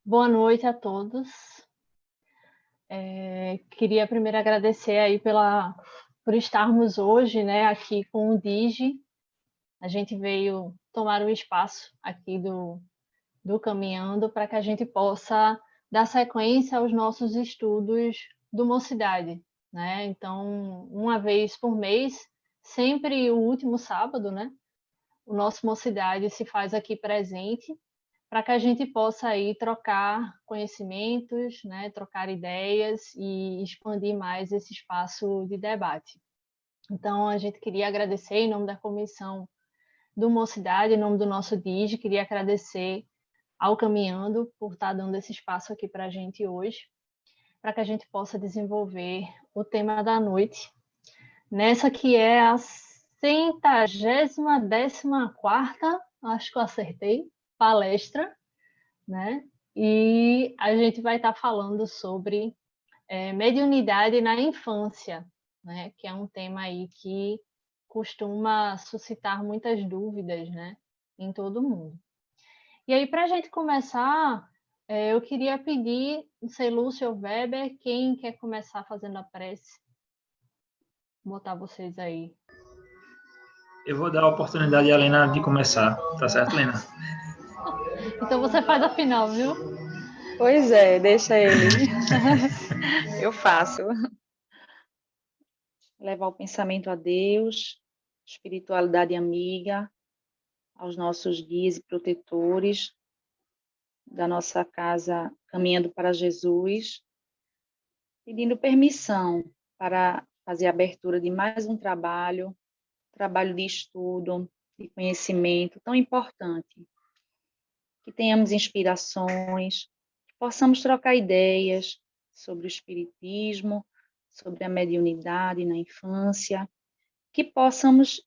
Boa noite a todos. Queria primeiro agradecer aí por estarmos hoje, né, aqui com o Digi. A gente veio tomar o espaço aqui do Caminhando para que a gente possa dar sequência aos nossos estudos do Mocidade, né? Então, uma vez por mês, sempre o último sábado, né? O nosso Mocidade se faz aqui presente para que a gente possa aí trocar conhecimentos, né, trocar ideias e expandir mais esse espaço de debate. Então, a gente queria agradecer em nome da comissão do Mocidade, em nome do nosso DIG, queria agradecer ao Caminhando por estar dando esse espaço aqui para a gente hoje, para que a gente possa desenvolver o tema da noite, nessa que é a 114ª, acho que eu acertei, palestra, né? E a gente vai estar falando sobre mediunidade na infância, né? Que é um tema aí que costuma suscitar muitas dúvidas, né? Em todo mundo. E aí, para a gente começar, eu queria pedir, não sei, Lúcio ou Weber, quem quer começar fazendo a prece? Vou botar vocês aí. Eu vou dar a oportunidade à Helena de começar. Tá certo, Helena? Então você faz a final, viu? Pois é, deixa ele. Eu faço. Levar o pensamento a Deus, espiritualidade amiga, aos nossos guias e protetores da nossa casa Caminhando para Jesus, pedindo permissão para fazer a abertura de mais um trabalho de estudo, de conhecimento tão importante. Que tenhamos inspirações, que possamos trocar ideias sobre o espiritismo, sobre a mediunidade na infância, que possamos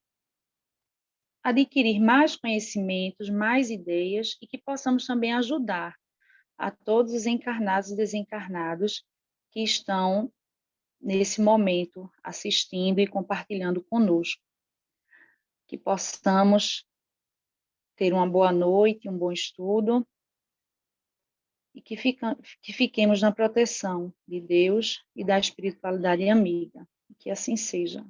adquirir mais conhecimentos, mais ideias e que possamos também ajudar a todos os encarnados e desencarnados que estão nesse momento assistindo e compartilhando conosco. Que possamos ter uma boa noite, um bom estudo e que fiquemos na proteção de Deus e da espiritualidade amiga. Que assim seja.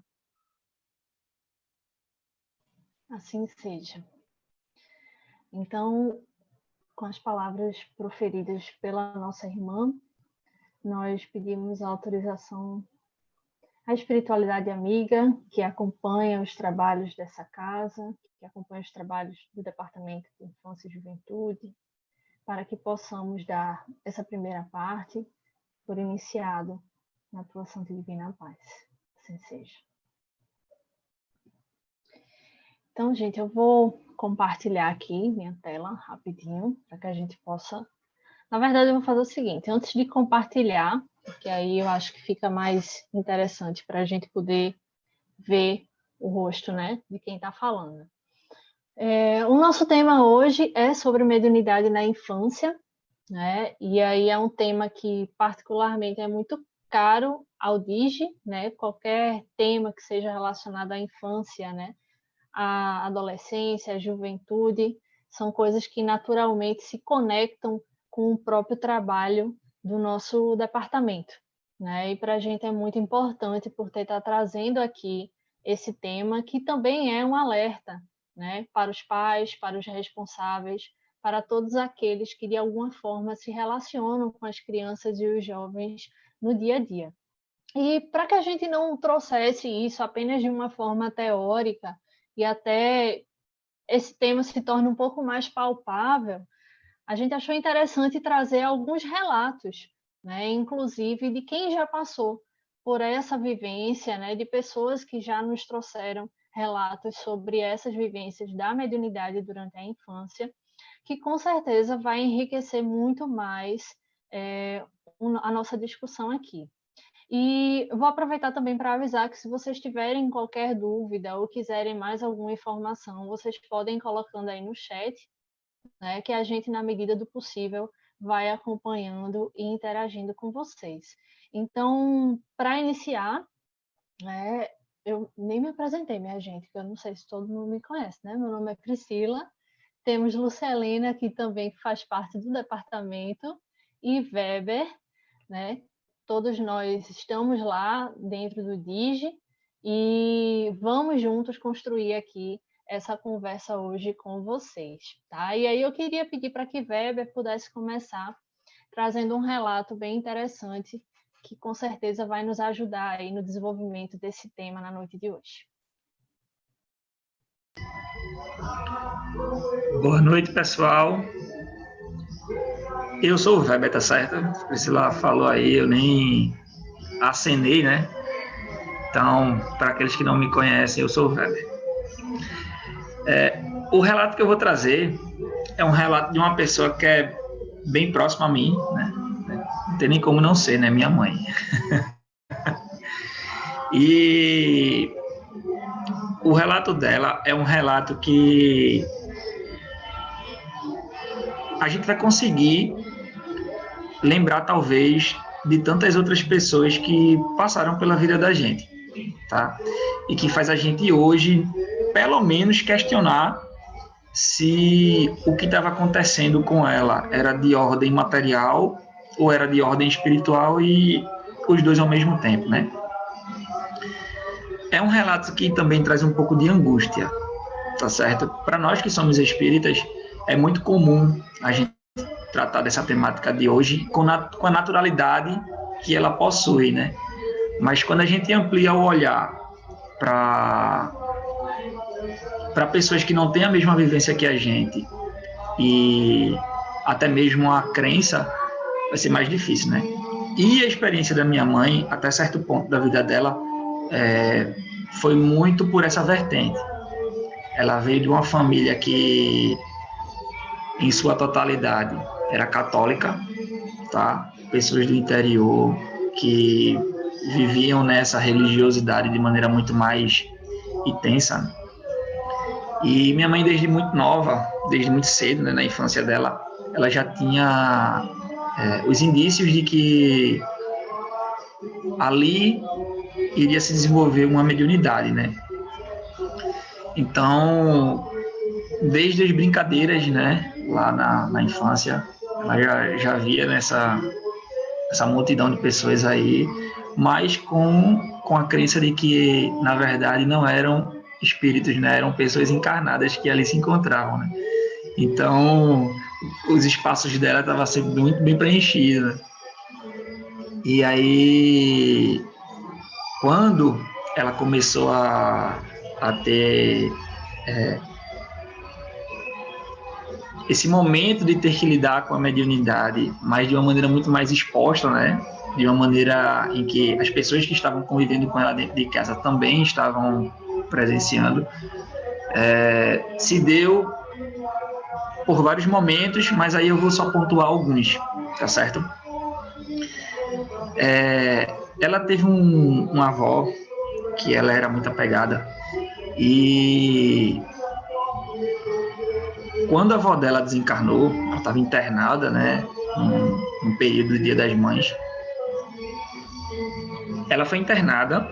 Assim seja. Então, com as palavras proferidas pela nossa irmã, nós pedimos a autorização à espiritualidade amiga que acompanha os trabalhos dessa casa, que acompanha os trabalhos do Departamento de Infância e Juventude, para que possamos dar essa primeira parte por iniciado na tua Santa e Divina Paz. Assim seja. Então, gente, eu vou compartilhar aqui minha tela rapidinho, para que a gente possa... Na verdade, eu vou fazer o seguinte, antes de compartilhar, porque aí eu acho que fica mais interessante para a gente poder ver o rosto, né, de quem está falando. O nosso tema hoje é sobre mediunidade na infância, né? E aí é um tema que particularmente é muito caro ao DIGI, né? Qualquer tema que seja relacionado à infância, né? À adolescência, à juventude, são coisas que naturalmente se conectam com o próprio trabalho do nosso departamento, né? E para a gente é muito importante por estar trazendo aqui esse tema, que também é um alerta, né? Para os pais, para os responsáveis, para todos aqueles que de alguma forma se relacionam com as crianças e os jovens no dia a dia. E para que a gente não trouxesse isso apenas de uma forma teórica e até esse tema se torne um pouco mais palpável, a gente achou interessante trazer alguns relatos, né, inclusive de quem já passou por essa vivência, né, de pessoas que já nos trouxeram relatos sobre essas vivências da mediunidade durante a infância, que com certeza vai enriquecer muito mais a nossa discussão aqui. E vou aproveitar também para avisar que se vocês tiverem qualquer dúvida ou quiserem mais alguma informação, vocês podem ir colocando aí no chat, né, que a gente, na medida do possível, vai acompanhando e interagindo com vocês. Então, para iniciar, né, eu nem me apresentei, minha gente, que eu não sei se todo mundo me conhece, né? Meu nome é Priscila, temos Lucelena, que também faz parte do departamento, e Weber, né? Todos nós estamos lá dentro do DIGE e vamos juntos construir aqui essa conversa hoje com vocês, tá? E aí eu queria pedir para que Weber pudesse começar trazendo um relato bem interessante que com certeza vai nos ajudar aí no desenvolvimento desse tema na noite de hoje. Boa noite, pessoal. Eu sou o Weber, tá certo? Priscila falou aí, eu nem acenei, né? Então, para aqueles que não me conhecem, eu sou o Weber. O relato que eu vou trazer é um relato de uma pessoa que é bem próxima a mim, né? Não tem nem como não ser, né? Minha mãe. E o relato dela é um relato que a gente vai conseguir lembrar, talvez, de tantas outras pessoas que passaram pela vida da gente, tá? E que faz a gente hoje, pelo menos, questionar se o que estava acontecendo com ela era de ordem material ou era de ordem espiritual e os dois ao mesmo tempo, né? É um relato que também traz um pouco de angústia, tá certo? Para nós que somos espíritas, é muito comum a gente tratar dessa temática de hoje com a naturalidade que ela possui, né? Mas quando a gente amplia o olhar para pessoas que não têm a mesma vivência que a gente e até mesmo a crença, vai ser mais difícil, né? E a experiência da minha mãe, até certo ponto da vida dela, foi muito por essa vertente. Ela veio de uma família que, em sua totalidade, era católica, tá? Pessoas do interior que viviam nessa religiosidade de maneira muito mais intensa, né? E minha mãe, desde muito nova, desde muito cedo, né, na infância dela, ela já tinha os indícios de que ali iria se desenvolver uma mediunidade, né? Então, desde as brincadeiras, né, lá na infância, ela já via essa multidão de pessoas aí, mas com a crença de que, na verdade, não eram espíritos, né, eram pessoas encarnadas que ali se encontravam, né? Então, os espaços dela estavam sempre muito bem preenchidos. E aí, quando ela começou a ter esse momento de ter que lidar com a mediunidade, mas de uma maneira muito mais exposta, né? De uma maneira em que as pessoas que estavam convivendo com ela dentro de casa também estavam presenciando, se deu por vários momentos, mas aí eu vou só pontuar alguns, tá certo? Ela teve uma avó que ela era muito apegada e quando a avó dela desencarnou, ela estava internada, né, num período do Dia das Mães. Ela foi internada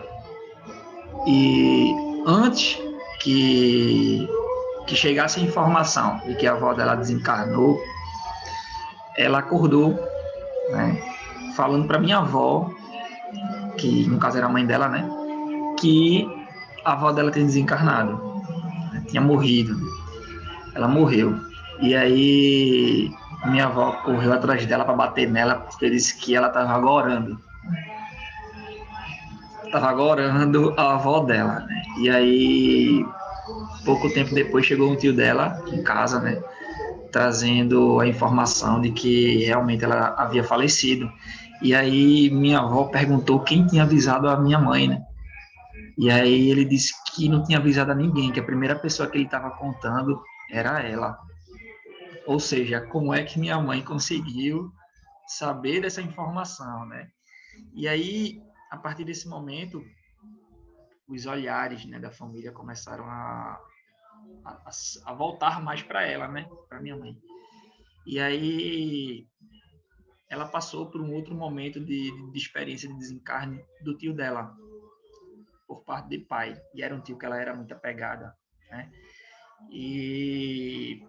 e antes que chegasse a informação de que a avó dela desencarnou, ela acordou, né, falando para minha avó, que no caso era a mãe dela, né, que a avó dela tinha desencarnado, né, tinha morrido. Ela morreu. E aí minha avó correu atrás dela para bater nela porque disse que ela estava agorando. Estava agorando a avó dela, né? E aí, pouco tempo depois, chegou um tio dela em casa, né? Trazendo a informação de que realmente ela havia falecido. E aí minha avó perguntou quem tinha avisado a minha mãe, né? E aí ele disse que não tinha avisado a ninguém, que a primeira pessoa que ele estava contando era ela. Ou seja, como é que minha mãe conseguiu saber dessa informação, né? E aí, a partir desse momento, os olhares, né, da família começaram a voltar mais para ela, né? Para minha mãe. E aí, ela passou por um outro momento de experiência de desencarne do tio dela, por parte de pai. E era um tio que ela era muito apegada, né? E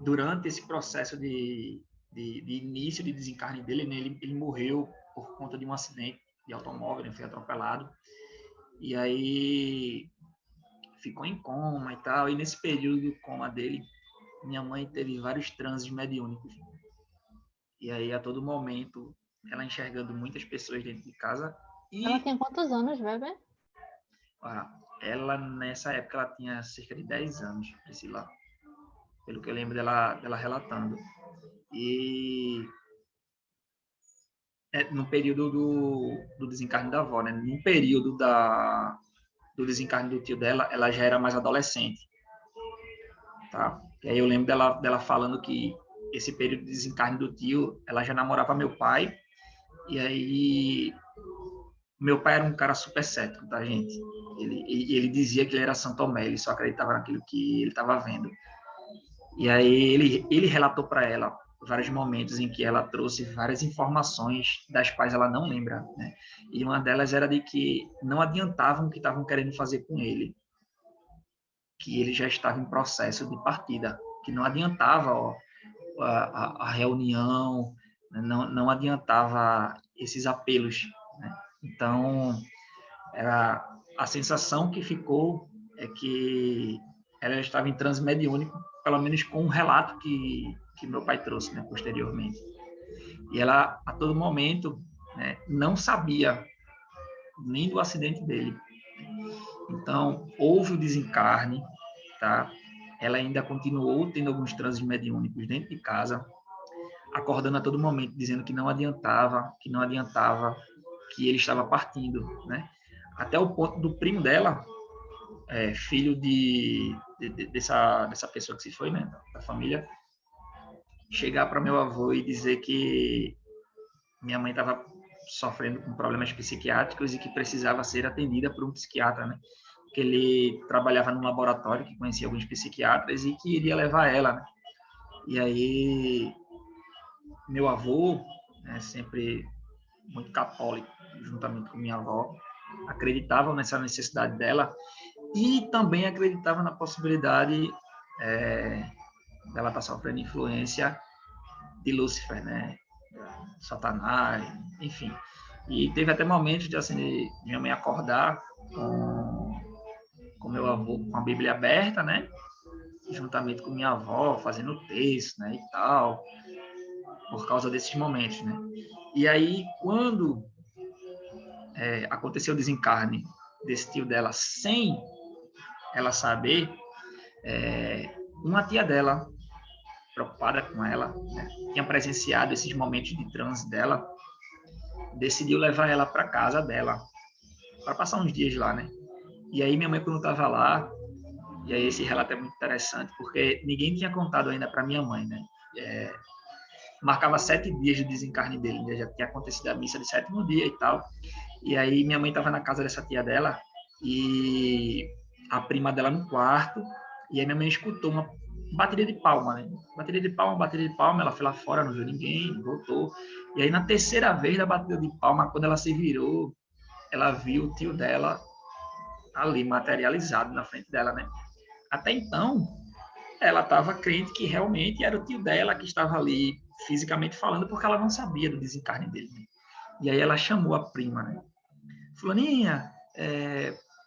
durante esse processo de início de desencarne dele, né, ele morreu por conta de um acidente de automóvel, ele foi atropelado, e aí ficou em coma e tal, e nesse período do coma dele, minha mãe teve vários transes mediúnicos, e aí a todo momento, ela enxergando muitas pessoas dentro de casa, Ela e tem quantos anos, bebê? ela, nessa época, ela tinha cerca de 10 anos, Priscila, pelo que eu lembro dela relatando. E no período do desencarne da avó, né? No período do desencarne do tio dela, ela já era mais adolescente, tá? E aí eu lembro dela falando que esse período de desencarne do tio, ela já namorava meu pai, e aí meu pai era um cara super cético, tá, gente? Ele dizia que ele era São Tomé, ele só acreditava naquilo que ele estava vendo. E aí ele relatou para ela vários momentos em que ela trouxe várias informações das quais ela não lembra, né? E uma delas era de que não adiantavam o que estavam querendo fazer com ele, que ele já estava em processo de partida, que não adiantava a reunião, né? Não adiantava esses apelos, né? Então, era a sensação que ficou é que ela estava em transe mediúnico, pelo menos com um relato que meu pai trouxe, né, posteriormente. E ela, a todo momento, né, não sabia nem do acidente dele. Então, houve o desencarne, tá? Ela ainda continuou tendo alguns transes mediúnicos dentro de casa, acordando a todo momento, dizendo que não adiantava, que ele estava partindo, né? Até o ponto do primo dela, filho dessa pessoa que se foi, né, da família, chegar para meu avô e dizer que minha mãe estava sofrendo com problemas psiquiátricos e que precisava ser atendida por um psiquiatra, né? Que ele trabalhava num laboratório que conhecia alguns psiquiatras e que iria levar ela, né? E aí meu avô, né, sempre muito católico, juntamente com minha avó, acreditavam nessa necessidade dela e também acreditava na possibilidade dela estar sofrendo influência de Lúcifer, né? Satanás, enfim. E teve até momentos de assim, minha mãe acordar com meu avô com a Bíblia aberta, né? Juntamente com minha avó, fazendo texto, né? E tal, por causa desses momentos, né? E aí, quando aconteceu o desencarne desse tio dela sem ela saber, uma tia dela, preocupada com ela, né, tinha presenciado esses momentos de transe dela, decidiu levar ela para casa dela, para passar uns dias lá, né? E aí minha mãe, quando estava lá, e aí esse relato é muito interessante, porque ninguém tinha contado ainda para minha mãe, né? Marcava 7 dias do desencarne dele, né? Já tinha acontecido a missa de 7º dia e tal. E aí minha mãe estava na casa dessa tia dela, e a prima dela no quarto, e aí minha mãe escutou uma bateria de palma, né? Bateria de palma, ela foi lá fora, não viu ninguém, voltou. E aí na terceira vez da batida de palma, quando ela se virou, ela viu o tio dela ali materializado na frente dela, né? Até então, ela estava crente que realmente era o tio dela que estava ali fisicamente falando, porque ela não sabia do desencarne dele, né? E aí ela chamou a prima, né? Fulaninha,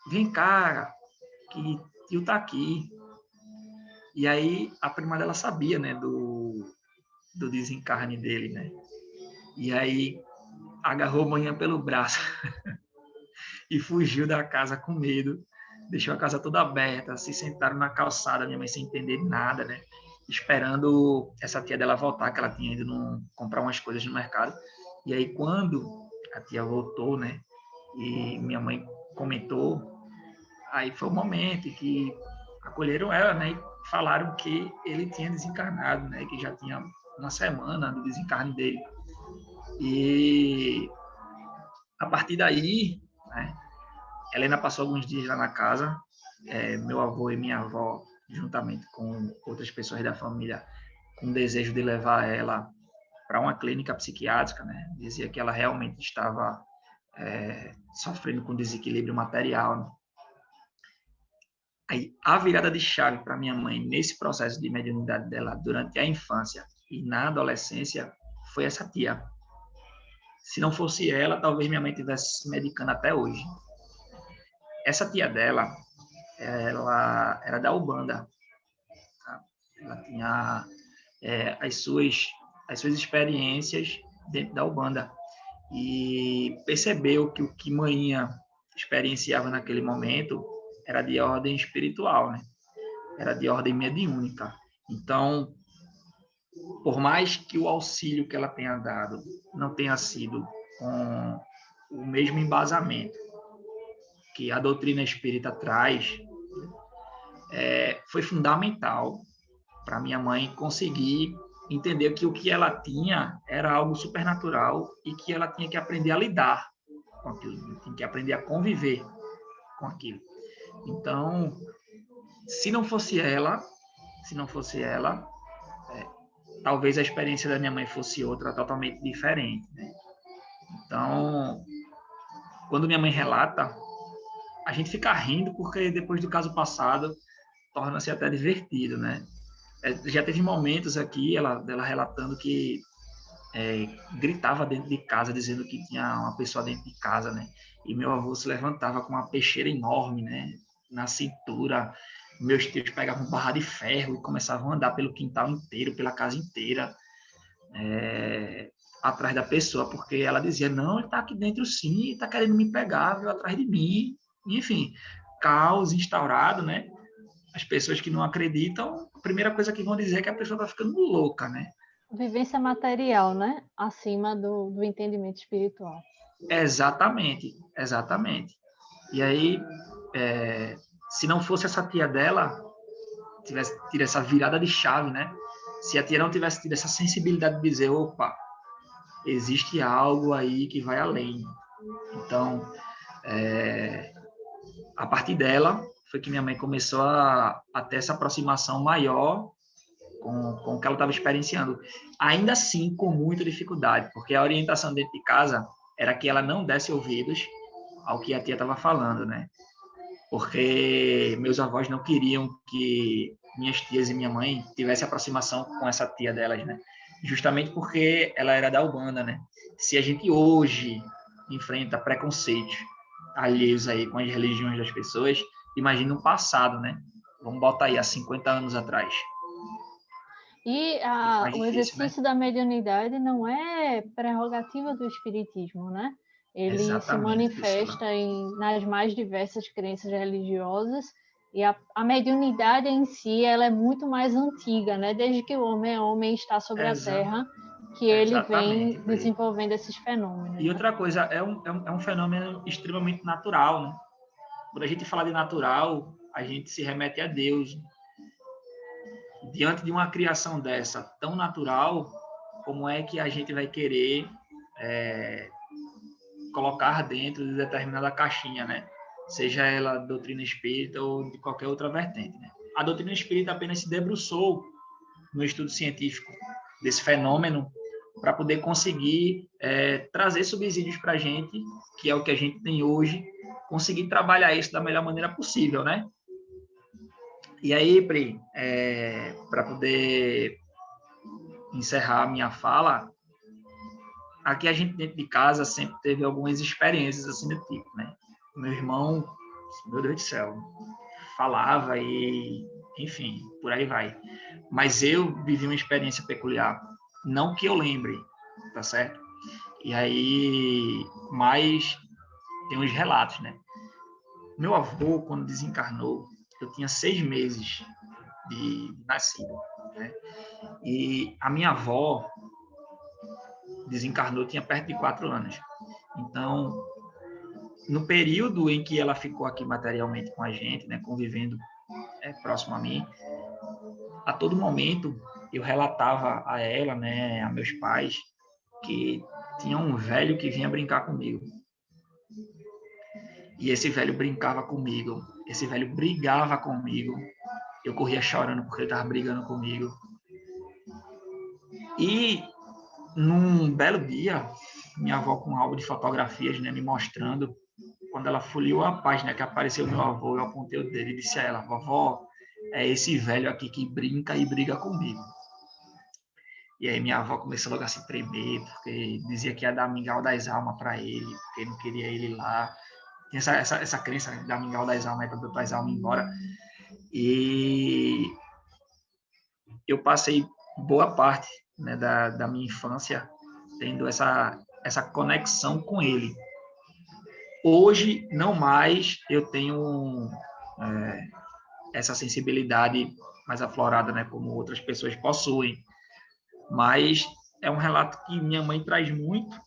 vem cá, que tio tá aqui. E aí a prima dela sabia, né, do desencarne dele, né? E aí agarrou a manhã pelo braço e fugiu da casa com medo. Deixou a casa toda aberta, se sentaram na calçada, minha mãe sem entender nada, né? Esperando essa tia dela voltar, que ela tinha ido comprar umas coisas no mercado. E aí quando a tia voltou, né? E minha mãe comentou, aí foi o momento em que acolheram ela, né? E falaram que ele tinha desencarnado, né? Que já tinha uma semana do desencarne dele. E a partir daí, né? Helena passou alguns dias lá na casa, meu avô e minha avó, juntamente com outras pessoas da família, com o desejo de levar ela para uma clínica psiquiátrica, né? Dizia que ela realmente estava sofrendo com desequilíbrio material, né? Aí, a virada de chave para minha mãe nesse processo de mediunidade dela durante a infância e na adolescência foi essa tia. Se não fosse ela, talvez minha mãe estivesse se medicando até hoje. Essa tia dela, ela era da Ubanda. Tá? Ela tinha as suas experiências dentro da Ubanda. E percebeu que o que manhã experienciava naquele momento era de ordem espiritual, né? Era de ordem mediúnica. Então, por mais que o auxílio que ela tenha dado não tenha sido com o mesmo embasamento que a doutrina espírita traz, foi fundamental para minha mãe conseguir entender que o que ela tinha era algo supernatural e que ela tinha que aprender a lidar com aquilo, tinha que aprender a conviver com aquilo. Então, se não fosse ela, talvez a experiência da minha mãe fosse outra, totalmente diferente, né? Então, quando minha mãe relata, a gente fica rindo porque depois do caso passado torna-se até divertido, né? Já teve momentos aqui, dela relatando que gritava dentro de casa, dizendo que tinha uma pessoa dentro de casa, né? E meu avô se levantava com uma peixeira enorme, né? Na cintura. Meus tios pegavam barra de ferro e começavam a andar pelo quintal inteiro, pela casa inteira, atrás da pessoa, porque ela dizia, não, ele está aqui dentro sim, está querendo me pegar, veio atrás de mim. Enfim, caos instaurado, né? As pessoas que não acreditam, a primeira coisa que vão dizer é que a pessoa está ficando louca, né? Vivência material, né? Acima do entendimento espiritual. Exatamente, exatamente. E aí, se não fosse essa tia dela, tivesse tido essa virada de chave, né? Se a tia não tivesse tido essa sensibilidade de dizer, opa, existe algo aí que vai além. Então, a partir dela, foi que minha mãe começou a ter essa aproximação maior com o que ela estava experienciando. Ainda assim, com muita dificuldade, porque a orientação dentro de casa era que ela não desse ouvidos ao que a tia estava falando, né? Porque meus avós não queriam que minhas tias e minha mãe tivessem aproximação com essa tia delas, né? Justamente porque ela era da Ubanda, né? Se a gente hoje enfrenta preconceitos alheios aí com as religiões das pessoas, imagina o passado, né? Vamos botar aí há 50 anos atrás. E Mais o difícil, né? exercício da mediunidade não é prerrogativa do espiritismo, né? Ele se Exatamente, manifesta Priscila. nas mais diversas crenças religiosas e a mediunidade em si ela é muito mais antiga, né? Desde que o homem é homem e está sobre a Terra, que ele Exatamente, vem Pri. desenvolvendo esses fenômenos, E né? outra coisa, é um fenômeno extremamente natural, né? Quando a gente fala de natural, a gente se remete a Deus. Diante de uma criação dessa tão natural, como é que a gente vai querer colocar dentro de determinada caixinha, né? Seja ela doutrina espírita ou de qualquer outra vertente, né? A doutrina espírita apenas se debruçou no estudo científico desse fenômeno para poder conseguir trazer subsídios para a gente, que é o que a gente tem hoje, conseguir trabalhar isso da melhor maneira possível, né? E aí, Pri, para poder encerrar a minha fala, aqui a gente dentro de casa sempre teve algumas experiências assim do tipo, né? Meu irmão, meu Deus do céu, falava e, enfim, por aí vai. Mas eu vivi uma experiência peculiar, não que eu lembre, tá certo? E aí, mas tem uns relatos, né? Meu avô, quando desencarnou, eu tinha 6 meses de nascido, né? E a minha avó desencarnou, tinha perto de 4 anos. Então, no período em que ela ficou aqui materialmente com a gente, né, convivendo próximo a mim, a todo momento eu relatava a ela, né, a meus pais, que tinha um velho que vinha brincar comigo. E esse velho brincava comigo, esse velho brigava comigo. Eu corria chorando porque ele estava brigando comigo. E num belo dia, minha avó com um álbum de fotografias, né, me mostrando, quando ela folheou a página que apareceu meu avô, eu apontei o dedo e disse a ela: vovó, é esse velho aqui que brinca e briga comigo. E aí minha avó começou logo a se tremer, porque dizia que ia dar mingau das almas para ele, porque não queria ele lá. Tinha essa crença de dar mingau das almas para botar as almas embora. E eu passei boa parte, né, da minha infância tendo essa conexão com ele. Hoje, não mais, eu tenho essa sensibilidade mais aflorada, né, como outras pessoas possuem. Mas é um relato que minha mãe traz muito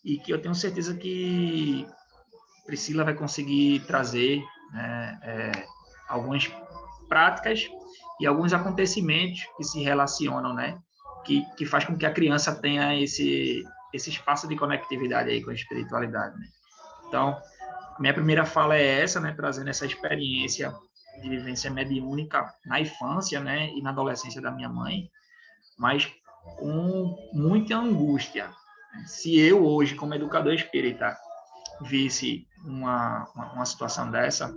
e que eu tenho certeza que Priscila vai conseguir trazer, né, algumas práticas e alguns acontecimentos que se relacionam, né, que faz com que a criança tenha esse espaço de conectividade aí com a espiritualidade, né? Então, minha primeira fala é essa, né, trazendo essa experiência de vivência mediúnica na infância, né, e na adolescência da minha mãe, mas com muita angústia. Se eu hoje, como educador espírita, visse uma situação dessa,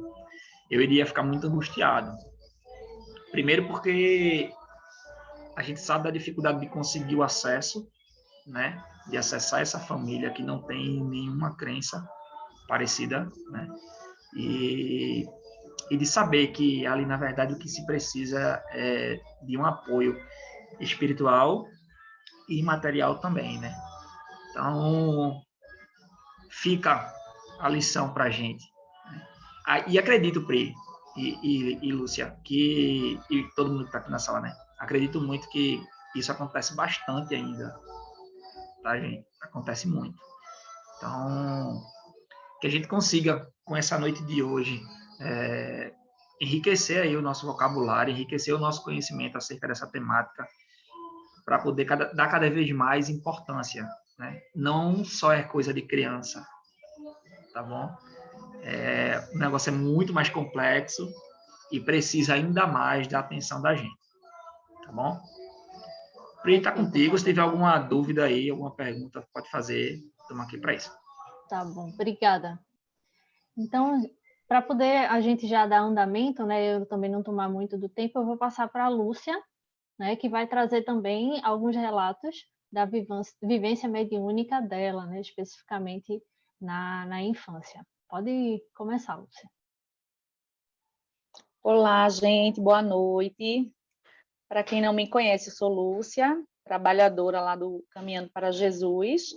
eu iria ficar muito angustiado. Primeiro porque a gente sabe da dificuldade de conseguir o acesso, né, de acessar essa família que não tem nenhuma crença parecida, né, e de saber que ali, na verdade, o que se precisa é de um apoio espiritual e material também, né? Então, fica a lição para a gente. E acredito, Pri e Lúcia, e todo mundo que está aqui na sala, né? Acredito muito que isso acontece bastante ainda, tá, gente? Acontece muito. Então, que a gente consiga, com essa noite de hoje, enriquecer aí o nosso vocabulário, enriquecer o nosso conhecimento acerca dessa temática, para poder dar cada vez mais importância, né? Não só é coisa de criança, tá bom? O negócio é muito mais complexo e precisa ainda mais da atenção da gente, tá bom? Pri, está contigo. Se tiver alguma dúvida aí, alguma pergunta, pode fazer. Estamos aqui para isso. Tá bom, obrigada. Então, para poder a gente já dar andamento, né, eu também não tomar muito do tempo, eu vou passar para a Lúcia, né, que vai trazer também alguns relatos da vivência mediúnica dela, né, especificamente na infância. Pode começar, Lúcia. Olá, gente, boa noite. Para quem não me conhece, eu sou Lúcia, trabalhadora lá do Caminhando para Jesus,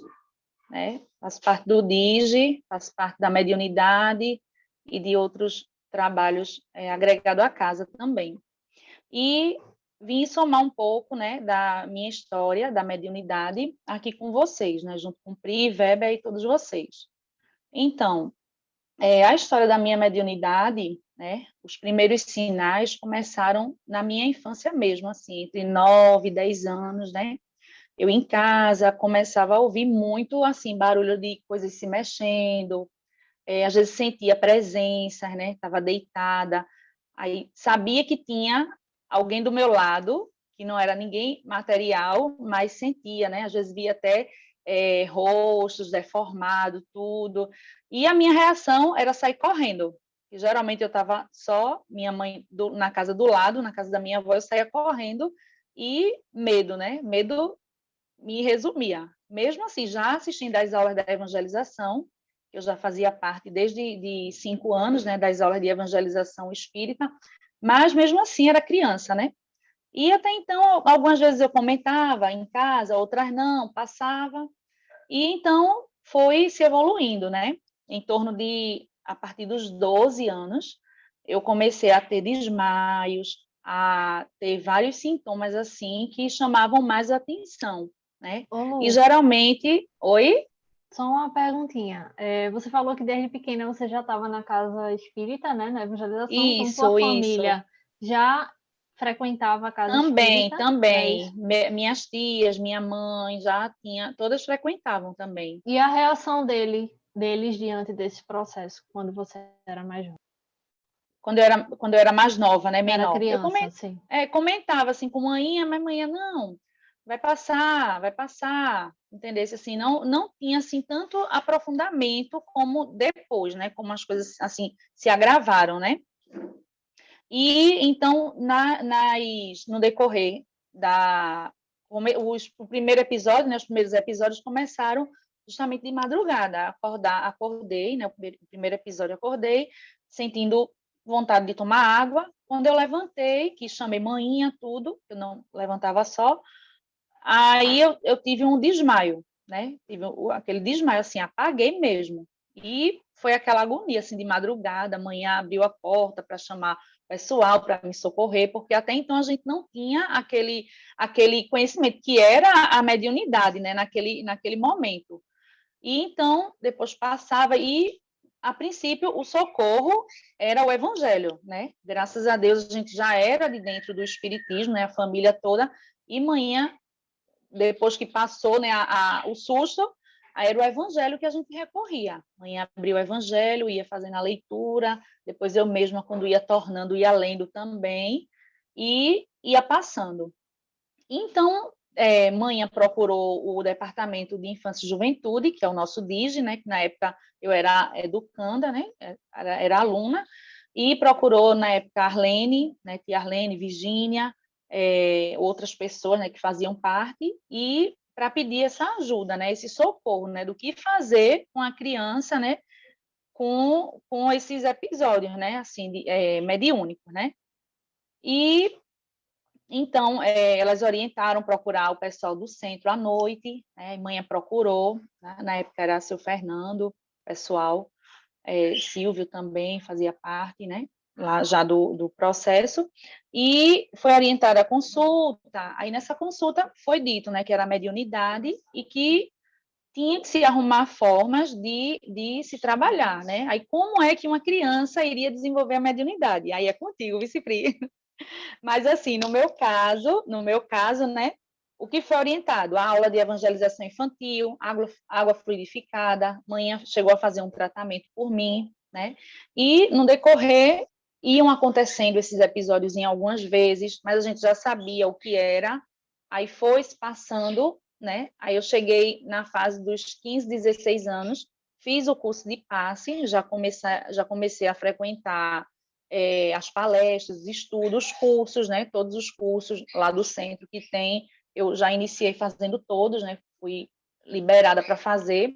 né? Faço parte do DIGE, faço parte da mediunidade e de outros trabalhos agregados à casa também. E vim somar um pouco, né, da minha história da mediunidade aqui com vocês, né, junto com Pri, Weber e todos vocês. Então, a história da minha mediunidade, né, os primeiros sinais começaram na minha infância mesmo, assim, entre 9 e 10 anos, né? Eu em casa começava a ouvir muito, assim, barulho de coisas se mexendo, às vezes sentia presença, né? Estava deitada, aí sabia que tinha alguém do meu lado, que não era ninguém material, mas sentia, né? Às vezes via até rostos deformados, tudo. E a minha reação era sair correndo. E, geralmente eu estava só, minha mãe na casa do lado, na casa da minha avó, eu saía correndo e medo, né? Medo me resumia. Mesmo assim, já assistindo às aulas da evangelização, eu já fazia parte desde de 5 anos, né, das aulas de evangelização espírita, mas mesmo assim era criança, né? E até então, algumas vezes eu comentava em casa, outras não, passava. E então foi se evoluindo, né? Em torno de, a partir dos 12 anos, eu comecei a ter desmaios, a ter vários sintomas assim que chamavam mais atenção, né? Ô, Lu, E geralmente, oi? só uma perguntinha. Você falou que desde pequena você já estava na casa espírita, né, na evangelização, então tua Isso. família já frequentava a casa Também, espírita, é também. isso? Minhas tias, minha mãe já tinha, todas frequentavam também. E a reação deles diante desse processo, quando você era mais jovem? Quando eu era mais nova, né, Era menor. criança, sim. Comentava assim com manhinha, mas manhã não. vai passar, entendesse? Assim, não tinha assim tanto aprofundamento como depois, né? Como as coisas assim se agravaram, né? E então no decorrer o primeiro episódio, né? Os primeiros episódios começaram justamente de madrugada. Acordei, né? O primeiro episódio acordei sentindo vontade de tomar água. Quando eu levantei, que chamei manhinha, tudo, eu não levantava só. Aí eu tive um desmaio, né? Tive aquele desmaio, assim, apaguei mesmo. E foi aquela agonia, assim, de madrugada, a manhã abriu a porta para chamar o pessoal para me socorrer, porque até então a gente não tinha aquele conhecimento que era a mediunidade, né? Naquele momento. E então, depois passava e, a princípio, o socorro era o evangelho, né? Graças a Deus, a gente já era de dentro do espiritismo, né? A família toda, e manhã depois que passou, né, o susto, aí era o evangelho que a gente recorria. Manhã abria o evangelho, ia fazendo a leitura, depois eu mesma, quando ia tornando, ia lendo também, e ia passando. Então, manhã procurou o Departamento de Infância e Juventude, que é o nosso DIGE, né, que na época eu era educanda, né, era aluna, e procurou, na época, a Arlene, né, tia Arlene, Virgínia, outras pessoas, né, que faziam parte, e para pedir essa ajuda, né, esse socorro, né, do que fazer com a criança, né, com esses episódios, né, assim, mediúnicos, né. E então, elas orientaram procurar o pessoal do centro à noite, né? Manhã procurou, né? Na época era seu Fernando, pessoal, Silvio também fazia parte, né? Lá já do processo, e foi orientada a consulta. Aí nessa consulta foi dito, né, que era a mediunidade e que tinha que se arrumar formas de se trabalhar, né? Aí como é que uma criança iria desenvolver a mediunidade? Aí é contigo, Vice-Pri. Mas, assim, no meu caso, né, o que foi orientado? A aula de evangelização infantil, água fluidificada, manhã chegou a fazer um tratamento por mim, né, e no decorrer iam acontecendo esses episódios em algumas vezes, mas a gente já sabia o que era, aí foi se passando, né, aí eu cheguei na fase dos 15, 16 anos, fiz o curso de passe, já comecei a frequentar as palestras, os estudos, os cursos, né? Todos os cursos lá do centro que tem, eu já iniciei fazendo todos, né? Fui liberada para fazer.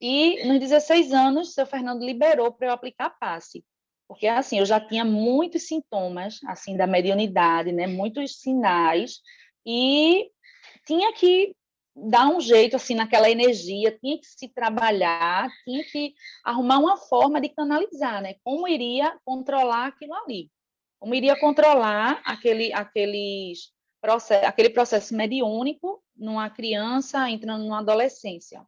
E nos 16 anos, o seu Fernando liberou para eu aplicar passe. Porque, assim, eu já tinha muitos sintomas, assim, da mediunidade, né? Muitos sinais. E tinha que dar um jeito assim naquela energia, tinha que se trabalhar, tinha que arrumar uma forma de canalizar, né? Como iria controlar aquilo ali? Como iria controlar aquele processo mediúnico numa criança entrando numa adolescência?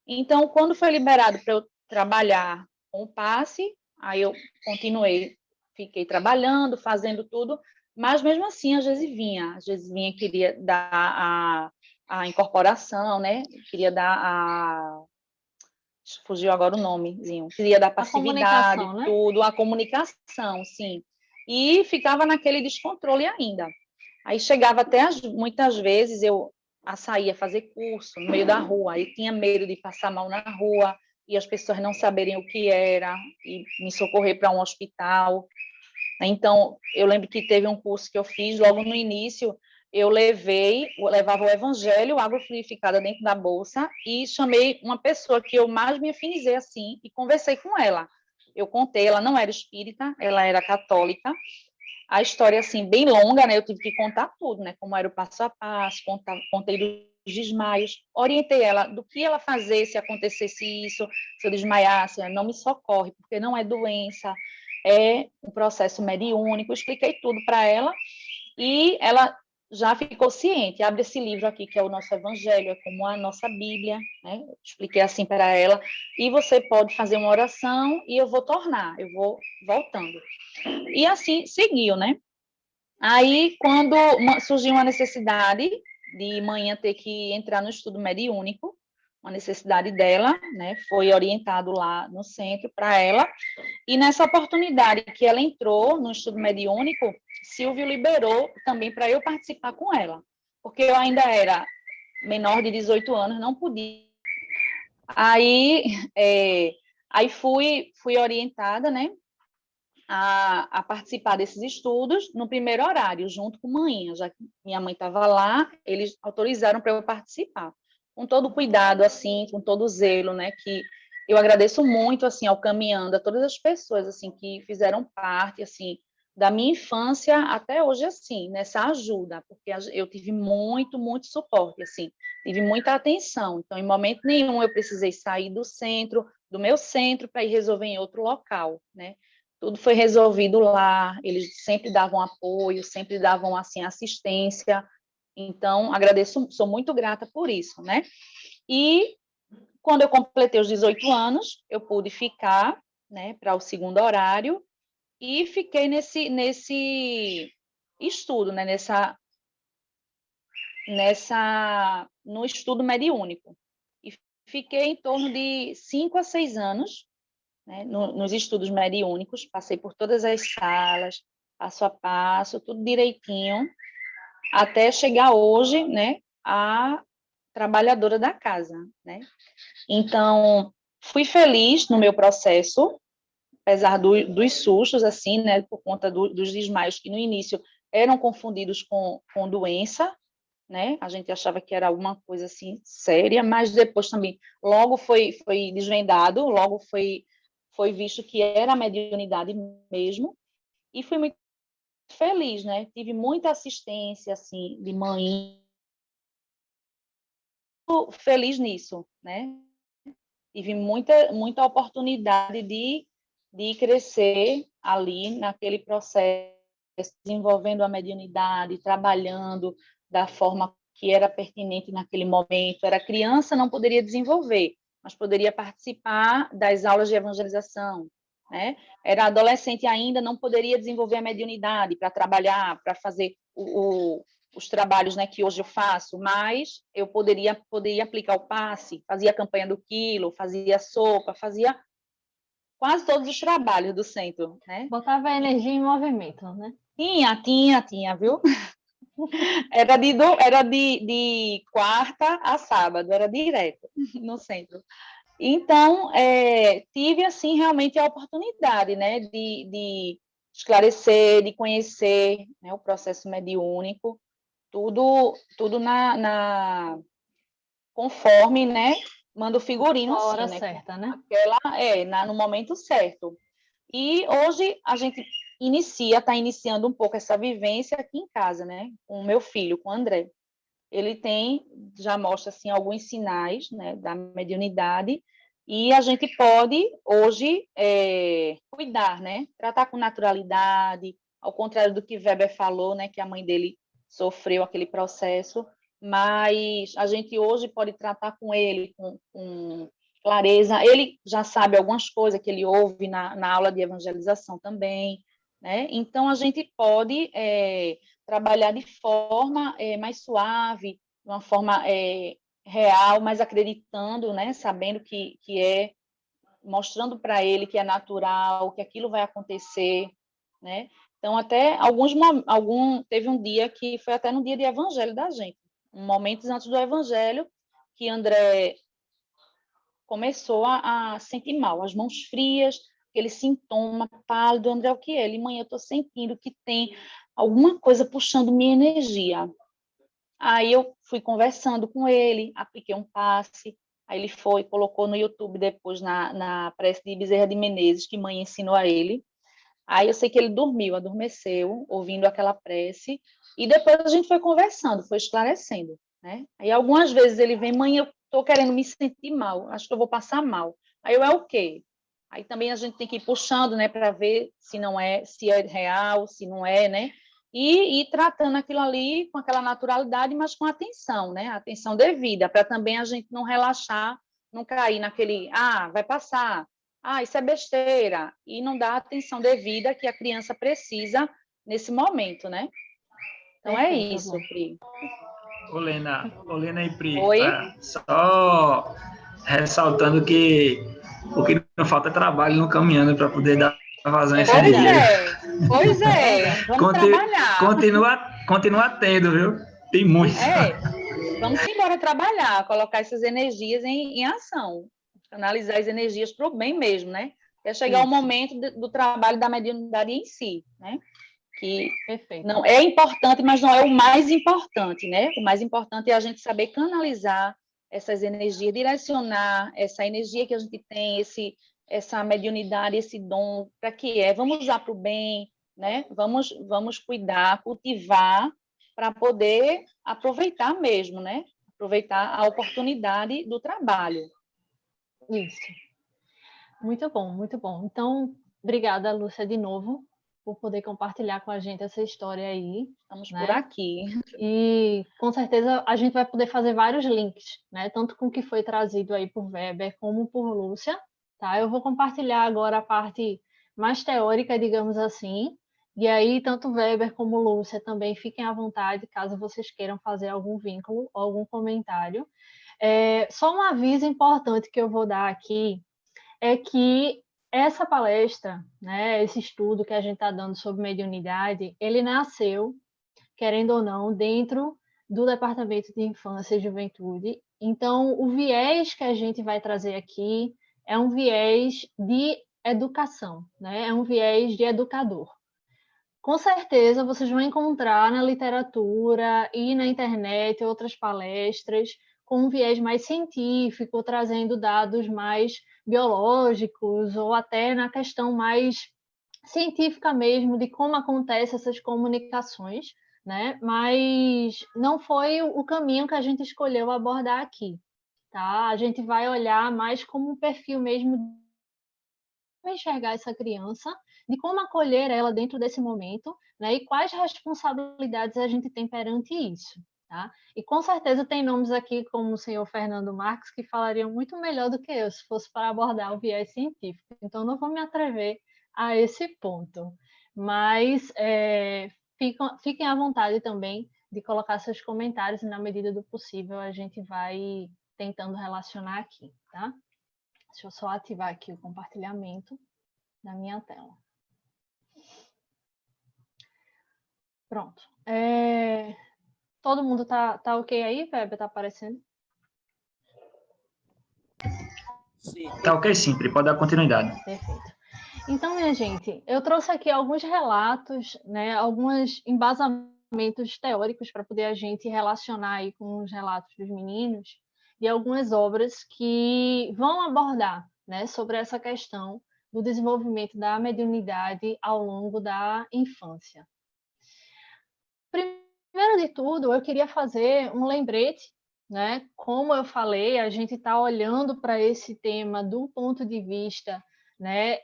Então, quando foi liberado para eu trabalhar com o passe, aí eu continuei, fiquei trabalhando, fazendo tudo, mas mesmo assim, às vezes vinha, queria dar a incorporação, né? Queria dar fugiu agora o nomezinho, queria dar A passividade, comunicação, né? tudo, a comunicação, sim. E ficava naquele descontrole ainda. Aí chegava até, muitas vezes, eu saía fazer curso no meio da rua, aí tinha medo de passar mal na rua e as pessoas não saberem o que era e me socorrer para um hospital. Então, eu lembro que teve um curso que eu fiz logo no início, eu levava o evangelho, água fluidificada dentro da bolsa e chamei uma pessoa que eu mais me afinizei assim e conversei com ela. Eu contei, ela não era espírita, ela era católica. A história, assim, bem longa, né? Eu tive que contar tudo, né? Como era o passo a passo, contei dos desmaios, orientei ela do que ela fazer se acontecesse isso, se eu desmaiasse, não me socorre, porque não é doença, é um processo mediúnico, expliquei tudo para ela e ela já ficou ciente. Abre esse livro aqui, que é o nosso Evangelho, é como a nossa Bíblia, né? Expliquei assim para ela, e você pode fazer uma oração e eu vou eu vou voltando. E assim seguiu, né? Aí, quando surgiu uma necessidade de manhã ter que entrar no estudo mediúnico, uma necessidade dela, né? Foi orientado lá no centro para ela. E nessa oportunidade que ela entrou no estudo mediúnico, Silvio liberou também para eu participar com ela. porque eu ainda era menor de 18 anos, não podia. Aí, fui orientada, né, a participar desses estudos no primeiro horário, junto com manhã, já que minha mãe estava lá, eles autorizaram para eu participar, com todo cuidado, assim, com todo zelo, né, que eu agradeço muito, assim, ao Caminhando, a todas as pessoas, assim, que fizeram parte, assim, da minha infância até hoje, assim, nessa ajuda, porque eu tive muito, muito suporte, assim, tive muita atenção, então, em momento nenhum eu precisei sair do meu centro, para ir resolver em outro local, né, tudo foi resolvido lá, eles sempre davam apoio, sempre davam, assim, assistência, então, agradeço, sou muito grata por isso, né, e quando eu completei os 18 anos, eu pude ficar, né, para o segundo horário, e fiquei nesse estudo, né, no estudo mediúnico. E fiquei em torno de 5 a 6 anos, né, nos estudos mediúnicos, passei por todas as salas, passo a passo, tudo direitinho, até chegar hoje, né, a trabalhadora da casa, né. Então, fui feliz no meu processo, apesar dos sustos, assim, né, por conta dos desmaios que no início eram confundidos com doença, né, a gente achava que era alguma coisa, assim, séria, mas depois também, logo foi desvendado, logo foi visto que era a mediunidade mesmo, e fui muito feliz, né, tive muita assistência, assim, de mãe, feliz nisso, né, tive muita oportunidade de crescer ali naquele processo, desenvolvendo a mediunidade, trabalhando da forma que era pertinente naquele momento. Era criança, não poderia desenvolver, mas poderia participar das aulas de evangelização, né? Era adolescente ainda, não poderia desenvolver a mediunidade para trabalhar, para fazer os trabalhos, né, que hoje eu faço, mas eu poderia aplicar o passe, fazia a campanha do quilo, fazia sopa, fazia quase todos os trabalhos do centro, né? Botava a energia em movimento, né? Tinha, viu? Era de quarta a sábado, era direto no centro. Então, tive, assim, realmente a oportunidade, né, de esclarecer, de conhecer, né, o processo mediúnico, tudo conforme, né, manda o figurino, A assim, hora né, certa, né? no momento certo. E hoje a gente está iniciando um pouco essa vivência aqui em casa, né, com o meu filho, com o André. Ele já mostra, assim, alguns sinais, né, da mediunidade, e a gente pode, hoje, cuidar, né, tratar com naturalidade, ao contrário do que Weber falou, né, que a mãe dele sofreu aquele processo, mas a gente hoje pode tratar com ele com clareza. Ele já sabe algumas coisas que ele ouve na aula de evangelização também, né? Então, a gente pode trabalhar de forma mais suave, de uma forma real, mas acreditando, né? Sabendo que é, mostrando para ele que é natural, que aquilo vai acontecer, né? Então, até teve um dia que foi até no dia de evangelho da gente, momentos antes do evangelho, que André começou a sentir mal, as mãos frias, aquele sintoma pálido. André, o que é? Ele, mãe, eu estou sentindo que tem alguma coisa puxando minha energia. Aí eu fui conversando com ele, apliquei um passe, aí ele colocou no YouTube depois na prece de Bezerra de Menezes, que mãe ensinou a ele. Aí eu sei que ele adormeceu, ouvindo aquela prece, e depois a gente foi conversando, foi esclarecendo, né? Aí algumas vezes ele vem, mãe, eu estou querendo me sentir mal, acho que eu vou passar mal. Aí é o quê? Aí também a gente tem que ir puxando, né, para ver se é real, se não é, né? E ir tratando aquilo ali com aquela naturalidade, mas com atenção, né? Atenção devida, para também a gente não relaxar, não cair naquele, vai passar, isso é besteira, e não dá a atenção devida que a criança precisa nesse momento, né? Então é Perfeito, isso, Pri. Olena e Pri, Oi? só ressaltando que o que não falta é trabalho no Caminhando para poder dar vazão a essa Pois energia. pois É verdade. vamos trabalhar. Continua tendo, viu? Tem muito. Vamos embora trabalhar, colocar essas energias em ação, canalizar as energias para o bem mesmo, né? Até chegar o momento do trabalho da mediunidade em si, né? Que não é importante, mas não é o mais importante, né? O mais importante é a gente saber canalizar essas energias, direcionar essa energia que a gente tem, essa mediunidade, esse dom, para que vamos usar para o bem, né? Vamos cuidar, cultivar, para poder aproveitar mesmo, né? Aproveitar a oportunidade do trabalho. Isso. Muito bom, muito bom. Então, obrigada, Lúcia, de novo, por poder compartilhar com a gente essa história aí. Estamos por aqui. E, com certeza, a gente vai poder fazer vários links, né? Tanto com o que foi trazido aí por Weber, como por Lúcia, tá? Eu vou compartilhar agora a parte mais teórica, digamos assim, e aí tanto Weber como Lúcia também fiquem à vontade, caso vocês queiram fazer algum vínculo, algum comentário. Só um aviso importante que eu vou dar aqui, é que essa palestra, né, esse estudo que a gente está dando sobre mediunidade, ele nasceu, querendo ou não, dentro do Departamento de Infância e Juventude. Então, o viés que a gente vai trazer aqui é um viés de educação, né? É um viés de educador. Com certeza, vocês vão encontrar na literatura e na internet outras palestras com um viés mais científico, trazendo dados mais biológicos ou até na questão mais científica mesmo de como acontecem essas comunicações, né? Mas não foi o caminho que a gente escolheu abordar aqui, tá? A gente vai olhar mais como um perfil mesmo, enxergar essa criança, de como acolher ela dentro desse momento, né? E quais responsabilidades a gente tem perante isso, tá? E com certeza tem nomes aqui como o senhor Fernando Marques que falariam muito melhor do que eu se fosse para abordar o viés científico. Então não vou me atrever a esse ponto, mas fiquem à vontade também de colocar seus comentários e na medida do possível a gente vai tentando relacionar aqui, tá? Deixa eu só ativar aqui o compartilhamento da minha tela. Pronto. Todo mundo tá ok aí, Weber? Tá aparecendo? Sim. Tá ok, sim, pode dar continuidade. Perfeito. Então, minha gente, eu trouxe aqui alguns relatos, né, alguns embasamentos teóricos para poder a gente relacionar aí com os relatos dos meninos e algumas obras que vão abordar, né, sobre essa questão do desenvolvimento da mediunidade ao longo da infância. Primeiro de tudo, eu queria fazer um lembrete, né? Como eu falei, a gente está olhando para esse tema do ponto de vista, né,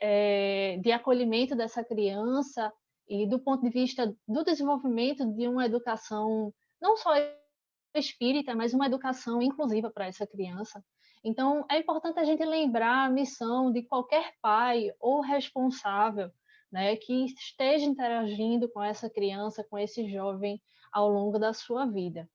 de acolhimento dessa criança e do ponto de vista do desenvolvimento de uma educação não só espírita, mas uma educação inclusiva para essa criança. Então, é importante a gente lembrar a missão de qualquer pai ou responsável, né, que esteja interagindo com essa criança, com esse jovem ao longo da sua vida.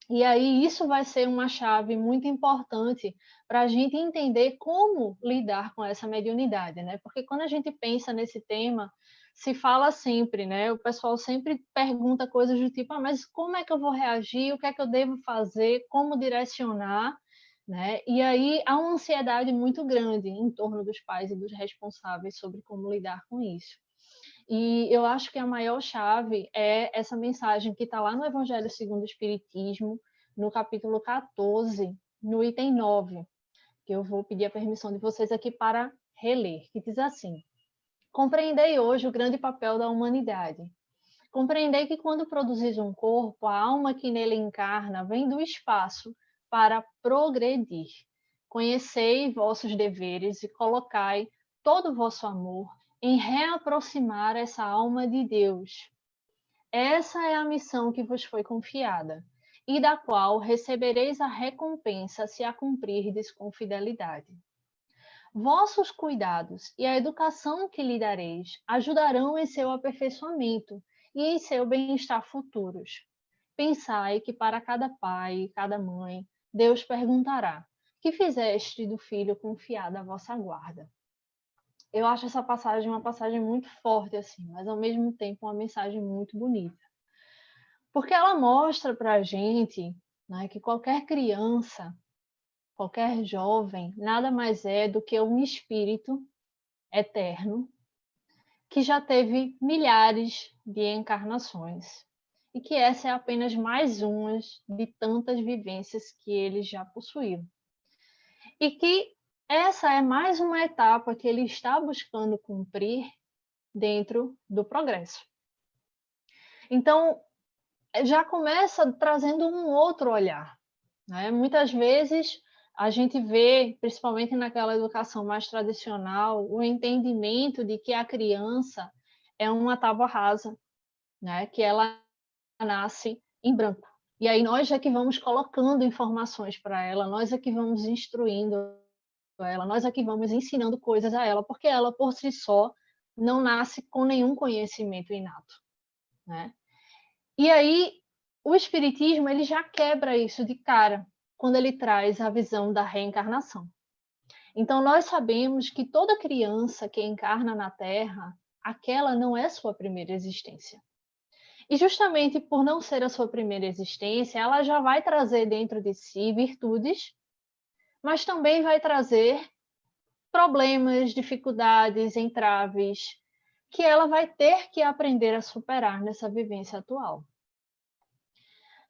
E aí isso vai ser uma chave muito importante para a gente entender como lidar com essa mediunidade, né? Porque quando a gente pensa nesse tema, se fala sempre, né? O pessoal sempre pergunta coisas do tipo, mas como é que eu vou reagir? O que é que eu devo fazer? Como direcionar? Né? E aí há uma ansiedade muito grande em torno dos pais e dos responsáveis sobre como lidar com isso. E eu acho que a maior chave é essa mensagem que está lá no Evangelho segundo o Espiritismo, no capítulo 14, no item 9, que eu vou pedir a permissão de vocês aqui para reler, que diz assim: compreendei hoje o grande papel da humanidade. Compreendei que quando produzis um corpo, a alma que nele encarna vem do espaço para progredir. Conhecei vossos deveres e colocai todo o vosso amor em reaproximar essa alma de Deus. Essa é a missão que vos foi confiada, e da qual recebereis a recompensa se a cumprirdes com fidelidade. Vossos cuidados e a educação que lhe dareis ajudarão em seu aperfeiçoamento e em seu bem-estar futuros. Pensai que para cada pai e cada mãe, Deus perguntará: que fizeste do filho confiado à vossa guarda? Eu acho essa passagem uma passagem muito forte, assim, mas ao mesmo tempo uma mensagem muito bonita. Porque ela mostra para a gente, né, que qualquer criança, qualquer jovem, nada mais é do que um espírito eterno que já teve milhares de encarnações e que essa é apenas mais uma de tantas vivências que ele já possuiu. E que essa é mais uma etapa que ele está buscando cumprir dentro do progresso. Então, já começa trazendo um outro olhar, né? Muitas vezes a gente vê, principalmente naquela educação mais tradicional, o entendimento de que a criança é uma tábua rasa, né? Que ela nasce em branco. E aí nós é que vamos colocando informações para ela, nós é que vamos instruindo ela, nós é que vamos ensinando coisas a ela, porque ela por si só não nasce com nenhum conhecimento inato, né? E aí o espiritismo ele já quebra isso de cara quando ele traz a visão da reencarnação. Então nós sabemos que toda criança que encarna na Terra, aquela não é sua primeira existência. E justamente por não ser a sua primeira existência, ela já vai trazer dentro de si virtudes, mas também vai trazer problemas, dificuldades, entraves, que ela vai ter que aprender a superar nessa vivência atual.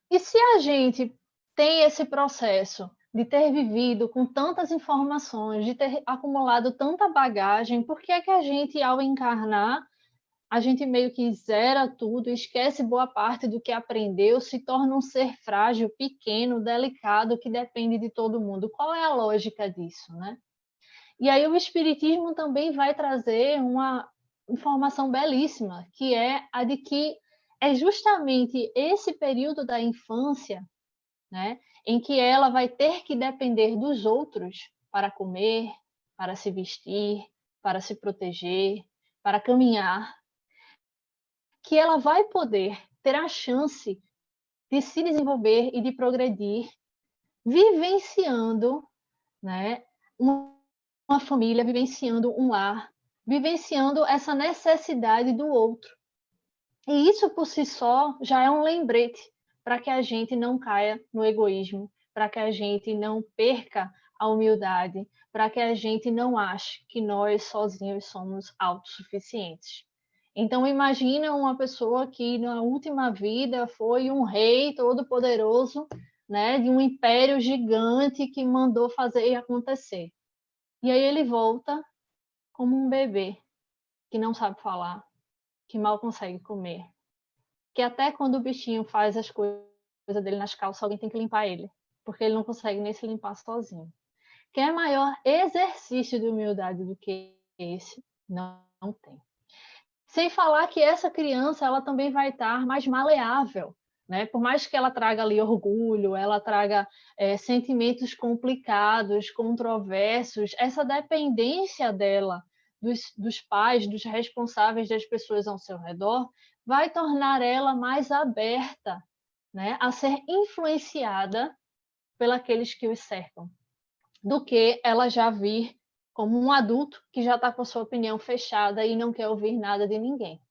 E se a gente tem esse processo de ter vivido com tantas informações, de ter acumulado tanta bagagem, por que é que a gente, ao encarnar, a gente meio que zera tudo, esquece boa parte do que aprendeu, se torna um ser frágil, pequeno, delicado, que depende de todo mundo? Qual é a lógica disso, né? E aí o Espiritismo também vai trazer uma informação belíssima, que é a de que é justamente esse período da infância, né, em que ela vai ter que depender dos outros para comer, para se vestir, para se proteger, para caminhar, que ela vai poder ter a chance de se desenvolver e de progredir, vivenciando, né, uma família, vivenciando um lar, vivenciando essa necessidade do outro. E isso por si só já é um lembrete para que a gente não caia no egoísmo, para que a gente não perca a humildade, para que a gente não ache que nós sozinhos somos autossuficientes. Então imagina uma pessoa que na última vida foi um rei todo-poderoso, né, de um império gigante que mandou fazer e acontecer. E aí ele volta como um bebê que não sabe falar, que mal consegue comer, que até quando o bichinho faz as coisas dele nas calças, alguém tem que limpar ele, porque ele não consegue nem se limpar sozinho. Quer maior exercício de humildade do que esse? Não tem. Sem falar que essa criança ela também vai estar mais maleável, né? Por mais que ela traga ali orgulho, ela traga sentimentos complicados, controversos, essa dependência dela dos pais, dos responsáveis, das pessoas ao seu redor, vai tornar ela mais aberta, né, a ser influenciada pelos que os cercam, do que ela já vir como um adulto que já está com a sua opinião fechada e não quer ouvir nada de ninguém.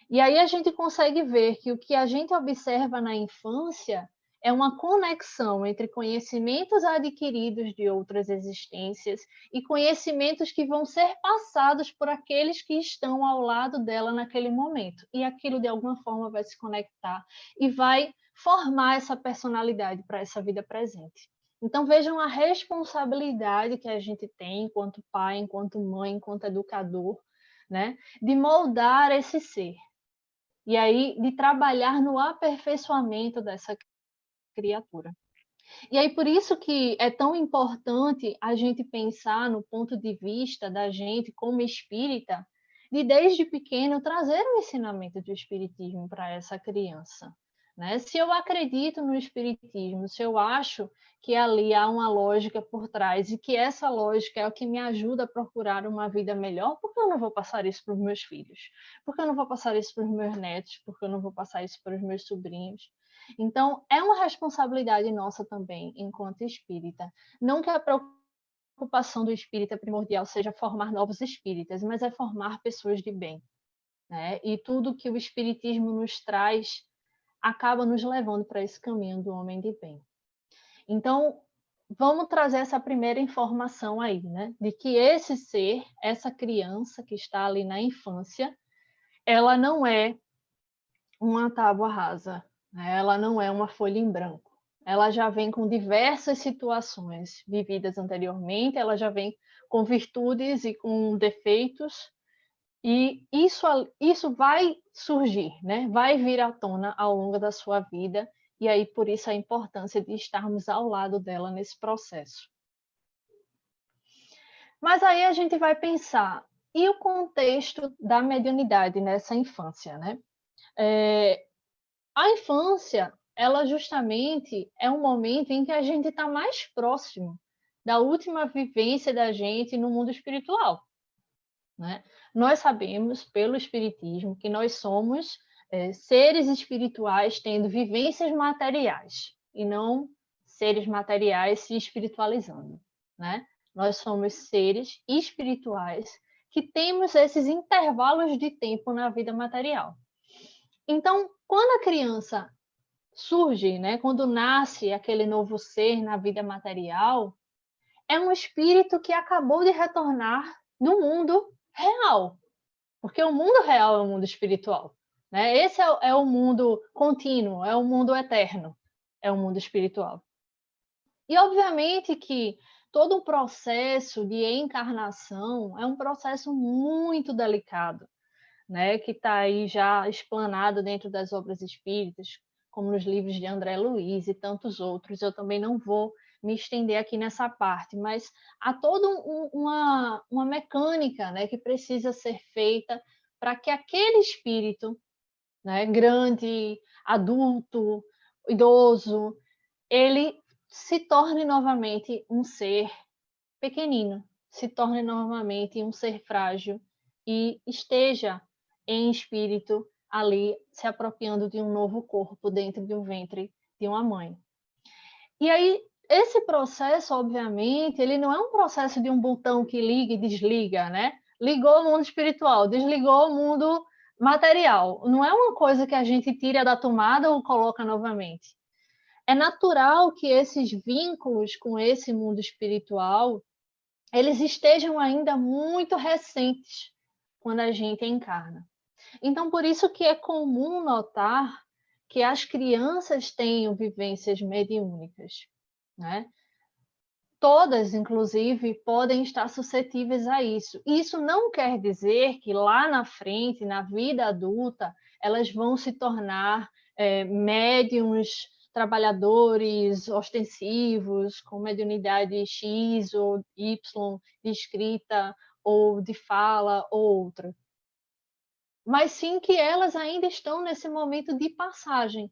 E aí a gente consegue ver que o que a gente observa na infância é uma conexão entre conhecimentos adquiridos de outras existências e conhecimentos que vão ser passados por aqueles que estão ao lado dela naquele momento. E aquilo, de alguma forma, vai se conectar e vai formar essa personalidade para essa vida presente. Então, vejam a responsabilidade que a gente tem enquanto pai, enquanto mãe, enquanto educador, né, de moldar esse ser. E aí, de trabalhar no aperfeiçoamento dessa criatura. E aí, por isso que é tão importante a gente pensar no ponto de vista da gente como espírita, de desde pequeno trazer o ensinamento do espiritismo para essa criança. Né? Se eu acredito no espiritismo, se eu acho que ali há uma lógica por trás e que essa lógica é o que me ajuda a procurar uma vida melhor, por que eu não vou passar isso para os meus filhos? Por que eu não vou passar isso para os meus netos? Por que eu não vou passar isso para os meus sobrinhos? Então, é uma responsabilidade nossa também, enquanto espírita. Não que a preocupação do espírita primordial seja formar novos espíritas, mas é formar pessoas de bem. Né? E tudo que o espiritismo nos traz acaba nos levando para esse caminho do homem de bem. Então, vamos trazer essa primeira informação aí, né? De que esse ser, essa criança que está ali na infância, ela não é uma tábua rasa, né? Ela não é uma folha em branco. Ela já vem com diversas situações vividas anteriormente, ela já vem com virtudes e com defeitos, e isso vai surgir, né? Vai vir à tona ao longo da sua vida, e aí por isso a importância de estarmos ao lado dela nesse processo. Mas aí a gente vai pensar, e o contexto da mediunidade nessa infância, né? A infância, ela justamente é um momento em que a gente está mais próximo da última vivência da gente no mundo espiritual, né? Nós sabemos, pelo Espiritismo, que nós somos seres espirituais tendo vivências materiais, e não seres materiais se espiritualizando, né? Nós somos seres espirituais que temos esses intervalos de tempo na vida material. Então, quando a criança surge, né, quando nasce aquele novo ser na vida material, é um espírito que acabou de retornar do mundo real, porque o mundo real é o mundo espiritual, né? Esse é o mundo contínuo, é o mundo eterno, é o mundo espiritual. E obviamente que todo o processo de encarnação é um processo muito delicado, né? Que está aí já explanado dentro das obras espíritas, como nos livros de André Luiz e tantos outros. Eu também não vou me estender aqui nessa parte, mas há toda uma mecânica, né, que precisa ser feita para que aquele espírito, né, grande, adulto, idoso, ele se torne novamente um ser pequenino, se torne novamente um ser frágil e esteja em espírito ali se apropriando de um novo corpo dentro de um ventre de uma mãe. E aí, esse processo, obviamente, ele não é um processo de um botão que liga e desliga, né? Ligou o mundo espiritual, desligou o mundo material. Não é uma coisa que a gente tira da tomada ou coloca novamente. É natural que esses vínculos com esse mundo espiritual eles estejam ainda muito recentes quando a gente encarna. Então, por isso que é comum notar que as crianças tenham vivências mediúnicas, né? Todas, inclusive, podem estar suscetíveis a isso. Isso não quer dizer que lá na frente, na vida adulta, elas vão se tornar médiums, trabalhadores ostensivos, com mediunidade X ou Y, de escrita ou de fala ou outra. Mas sim que elas ainda estão nesse momento de passagem,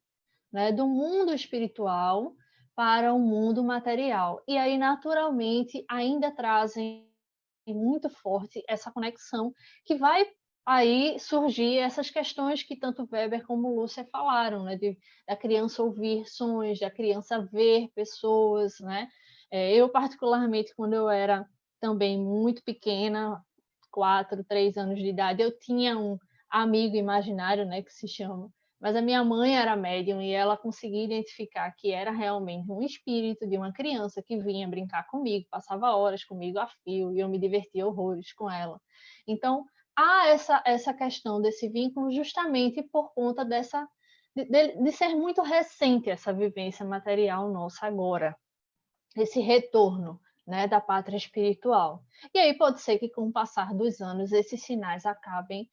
né, do mundo espiritual para o mundo material. E aí, naturalmente, ainda trazem muito forte essa conexão que vai aí surgir essas questões que tanto Weber como Lúcia falaram, né, da criança ouvir sons, da criança ver pessoas, né? Eu, particularmente, quando eu era também muito pequena, 4, 3 anos de idade, eu tinha um amigo imaginário, né, que se chama, mas a minha mãe era médium e ela conseguia identificar que era realmente um espírito de uma criança que vinha brincar comigo, passava horas comigo a fio e eu me divertia horrores com ela. Então, há essa questão desse vínculo justamente por conta de ser muito recente essa vivência material nossa agora, esse retorno, né, da pátria espiritual. E aí pode ser que com o passar dos anos esses sinais acabem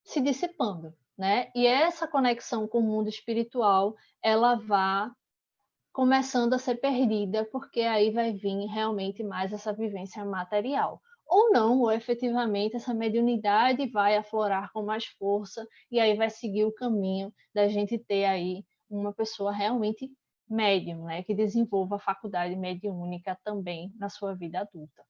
se dissipando, né? E essa conexão com o mundo espiritual, ela vá começando a ser perdida, porque aí vai vir realmente mais essa vivência material. Ou não, ou efetivamente essa mediunidade vai aflorar com mais força e aí vai seguir o caminho da gente ter aí uma pessoa realmente médium, né, que desenvolva a faculdade mediúnica também na sua vida adulta.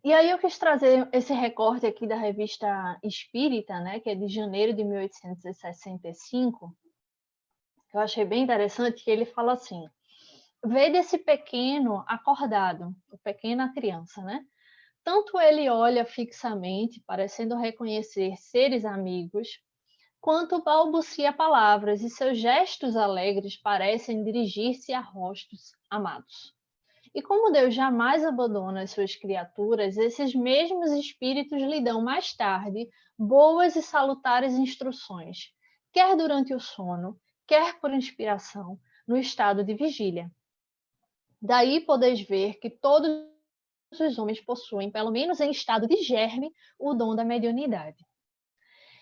E aí eu quis trazer esse recorte aqui da revista Espírita, né, que é de janeiro de 1865, que eu achei bem interessante, que ele fala assim: vê desse pequeno acordado, o pequena criança, né? Tanto ele olha fixamente, parecendo reconhecer seres amigos, quanto balbucia palavras, e seus gestos alegres parecem dirigir-se a rostos amados. E como Deus jamais abandona as suas criaturas, esses mesmos espíritos lhe dão mais tarde boas e salutares instruções, quer durante o sono, quer por inspiração, no estado de vigília. Daí podeis ver que todos os homens possuem, pelo menos em estado de germe, o dom da mediunidade.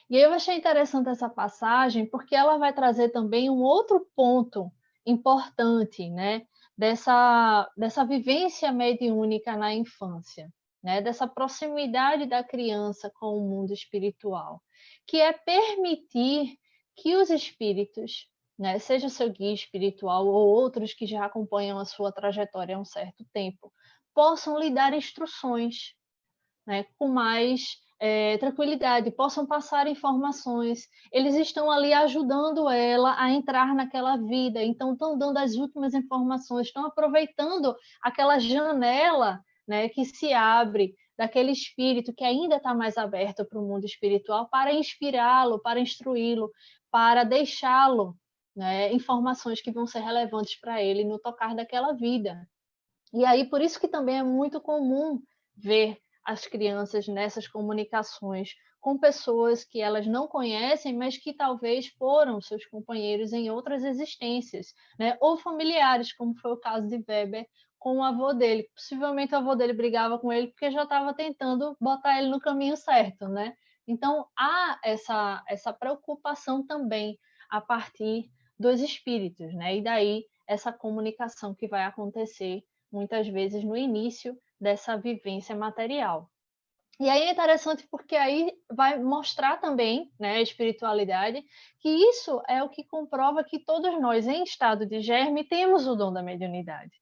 E eu achei interessante essa passagem porque ela vai trazer também um outro ponto importante, né, dessa vivência mediúnica na infância, né, dessa proximidade da criança com o mundo espiritual, que é permitir que os espíritos, né, seja seu guia espiritual ou outros que já acompanham a sua trajetória há um certo tempo, possam lhe dar instruções, né, com mais tranquilidade, possam passar informações. Eles estão ali ajudando ela a entrar naquela vida, então estão dando as últimas informações, estão aproveitando aquela janela, né, que se abre daquele espírito que ainda está mais aberto para o mundo espiritual, para inspirá-lo, para instruí-lo, para deixá-lo, né, informações que vão ser relevantes para ele no tocar daquela vida. E aí, por isso que também é muito comum ver as crianças nessas comunicações com pessoas que elas não conhecem, mas que talvez foram seus companheiros em outras existências, né? Ou familiares, como foi o caso de Weber com o avô dele. Possivelmente o avô dele brigava com ele porque já estava tentando botar ele no caminho certo, né? Então, há essa preocupação também a partir dos espíritos, né? E daí essa comunicação que vai acontecer muitas vezes no início dessa vivência material. E aí é interessante porque aí vai mostrar também, né, a espiritualidade, que isso é o que comprova que todos nós, em estado de germe, temos o dom da mediunidade,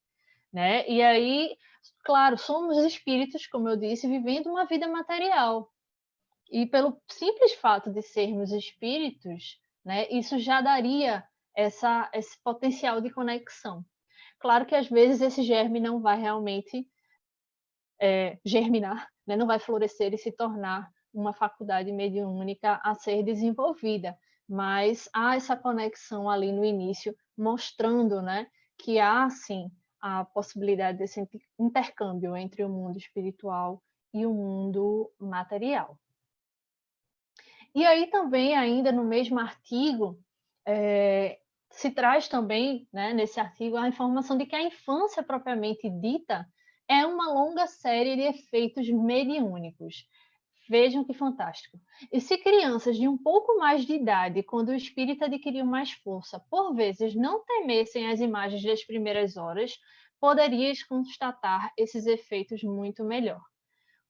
né? E aí, claro, somos espíritos, como eu disse, vivendo uma vida material. E pelo simples fato de sermos espíritos, né, isso já daria esse potencial de conexão. Claro que às vezes esse germe não vai realmente germinar, né? Não vai florescer e se tornar uma faculdade mediúnica a ser desenvolvida, mas há essa conexão ali no início, mostrando, né, que há sim a possibilidade desse intercâmbio entre o mundo espiritual e o mundo material. E aí também, ainda no mesmo artigo, se traz também, né, nesse artigo, a informação de que a infância propriamente dita é uma longa série de efeitos mediúnicos. Vejam que fantástico. E se crianças de um pouco mais de idade, quando o espírito adquiriu mais força, por vezes não temessem as imagens das primeiras horas, poderias constatar esses efeitos muito melhor.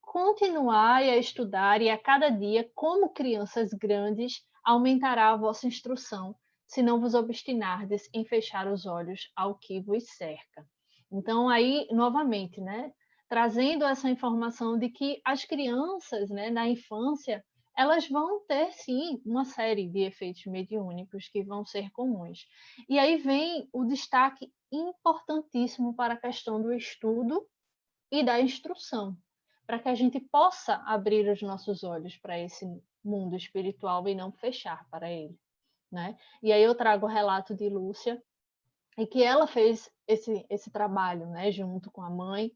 Continuai a estudar e a cada dia, como crianças grandes, aumentará a vossa instrução, se não vos obstinardes em fechar os olhos ao que vos cerca. Então, aí, novamente, né, trazendo essa informação de que as crianças, né, na infância, elas vão ter, sim, uma série de efeitos mediúnicos que vão ser comuns. E aí vem o destaque importantíssimo para a questão do estudo e da instrução, para que a gente possa abrir os nossos olhos para esse mundo espiritual e não fechar para ele, né? E aí eu trago o relato de Lúcia, e que ela fez esse trabalho, né, junto com a mãe,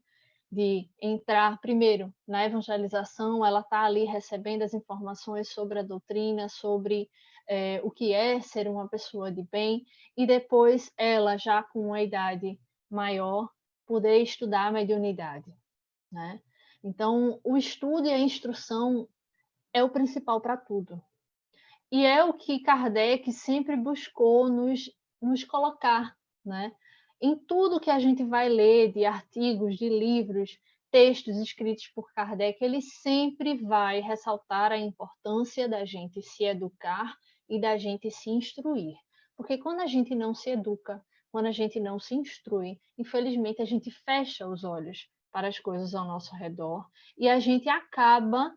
de entrar primeiro na evangelização. Ela está ali recebendo as informações sobre a doutrina, sobre o que é ser uma pessoa de bem, e depois ela, já com uma idade maior, poder estudar a mediunidade, né? Então, o estudo e a instrução é o principal para tudo. E é o que Kardec sempre buscou nos colocar, né? Em tudo que a gente vai ler, de artigos, de livros, textos escritos por Kardec, ele sempre vai ressaltar a importância da gente se educar e da gente se instruir. Porque quando a gente não se educa, quando a gente não se instrui, infelizmente a gente fecha os olhos para as coisas ao nosso redor e a gente acaba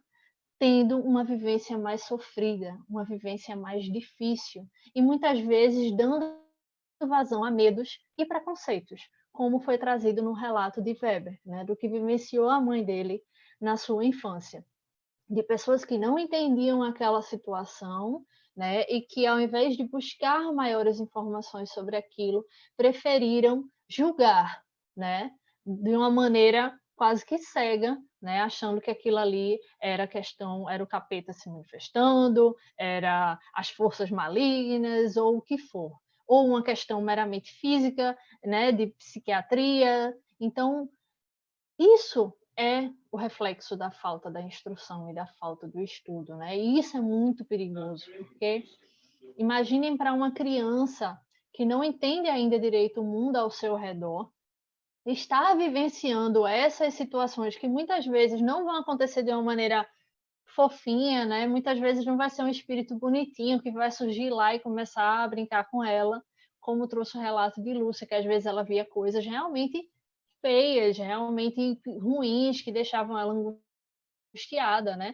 tendo uma vivência mais sofrida, uma vivência mais difícil e muitas vezes dando vazão a medos e preconceitos, como foi trazido no relato de Weber, né, do que vivenciou a mãe dele na sua infância, de pessoas que não entendiam aquela situação, né? E que, ao invés de buscar maiores informações sobre aquilo, preferiram julgar, né? De uma maneira quase que cega, né? Achando que aquilo ali era o capeta se manifestando, era as forças malignas ou o que for, ou uma questão meramente física, né? De psiquiatria. Então, isso é o reflexo da falta da instrução e da falta do estudo, né? E isso é muito perigoso, porque imaginem para uma criança que não entende ainda direito o mundo ao seu redor, está vivenciando essas situações que muitas vezes não vão acontecer de uma maneira fofinha, né? Muitas vezes não vai ser um espírito bonitinho que vai surgir lá e começar a brincar com ela, como trouxe o relato de Lúcia, que às vezes ela via coisas realmente feias, realmente ruins, que deixavam ela angustiada, né?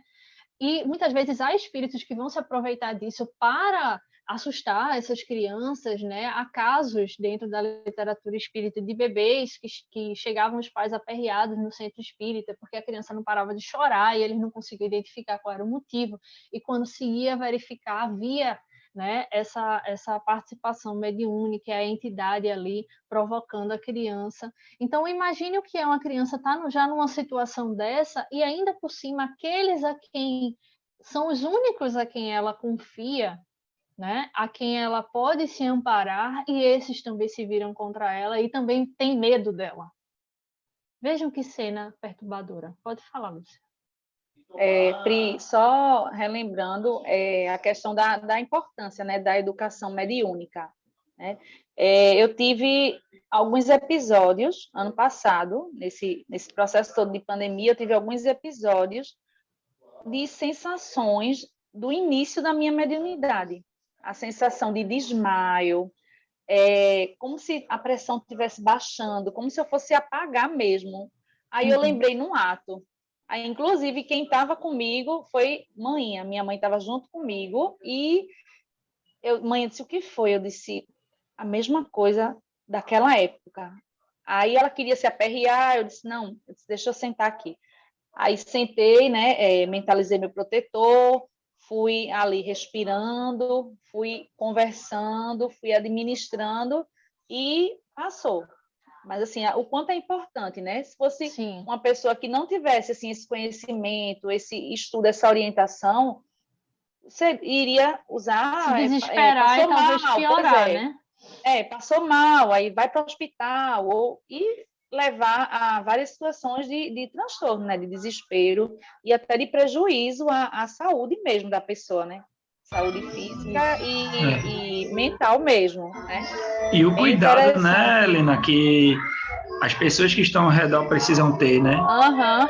E muitas vezes há espíritos que vão se aproveitar disso para assustar essas crianças, né? Há casos dentro da literatura espírita de bebês que chegavam os pais aperreados no centro espírita porque a criança não parava de chorar e eles não conseguiam identificar qual era o motivo. E quando se ia verificar, havia, né, essa participação mediúnica, a entidade ali provocando a criança. Então, imagine o que é uma criança estar já numa situação dessa e ainda por cima aqueles a quem são os únicos a quem ela confia, né? A quem ela pode se amparar e esses também se viram contra ela e também têm medo dela. Vejam que cena perturbadora. Pode falar, Lúcia. Pri, só relembrando a questão da importância, né, da educação mediúnica, né? Eu tive alguns episódios, ano passado, nesse processo todo de pandemia, eu tive alguns episódios de sensações do início da minha mediunidade. A sensação de desmaio, como se a pressão estivesse baixando, como se eu fosse apagar mesmo. Aí eu lembrei num ato. Aí, inclusive, quem estava comigo foi minha mãe estava junto comigo e mãe disse, o que foi? Eu disse, a mesma coisa daquela época. Aí ela queria se aperrear, eu disse, não, deixa eu sentar aqui. Aí sentei, né, mentalizei meu protetor, fui ali respirando, fui conversando, fui administrando e passou. Mas, assim, o quanto é importante, né? Se fosse uma pessoa que não tivesse, assim, esse conhecimento, esse estudo, essa orientação, você iria usar... Se desesperar e talvez piorar, né? Passou mal, aí vai para o hospital, e levar a várias situações de transtorno, né? De desespero e até de prejuízo à saúde mesmo da pessoa, né? Saúde física e mental mesmo, né? E o cuidado, né, Helena, que as pessoas que estão ao redor precisam ter, né?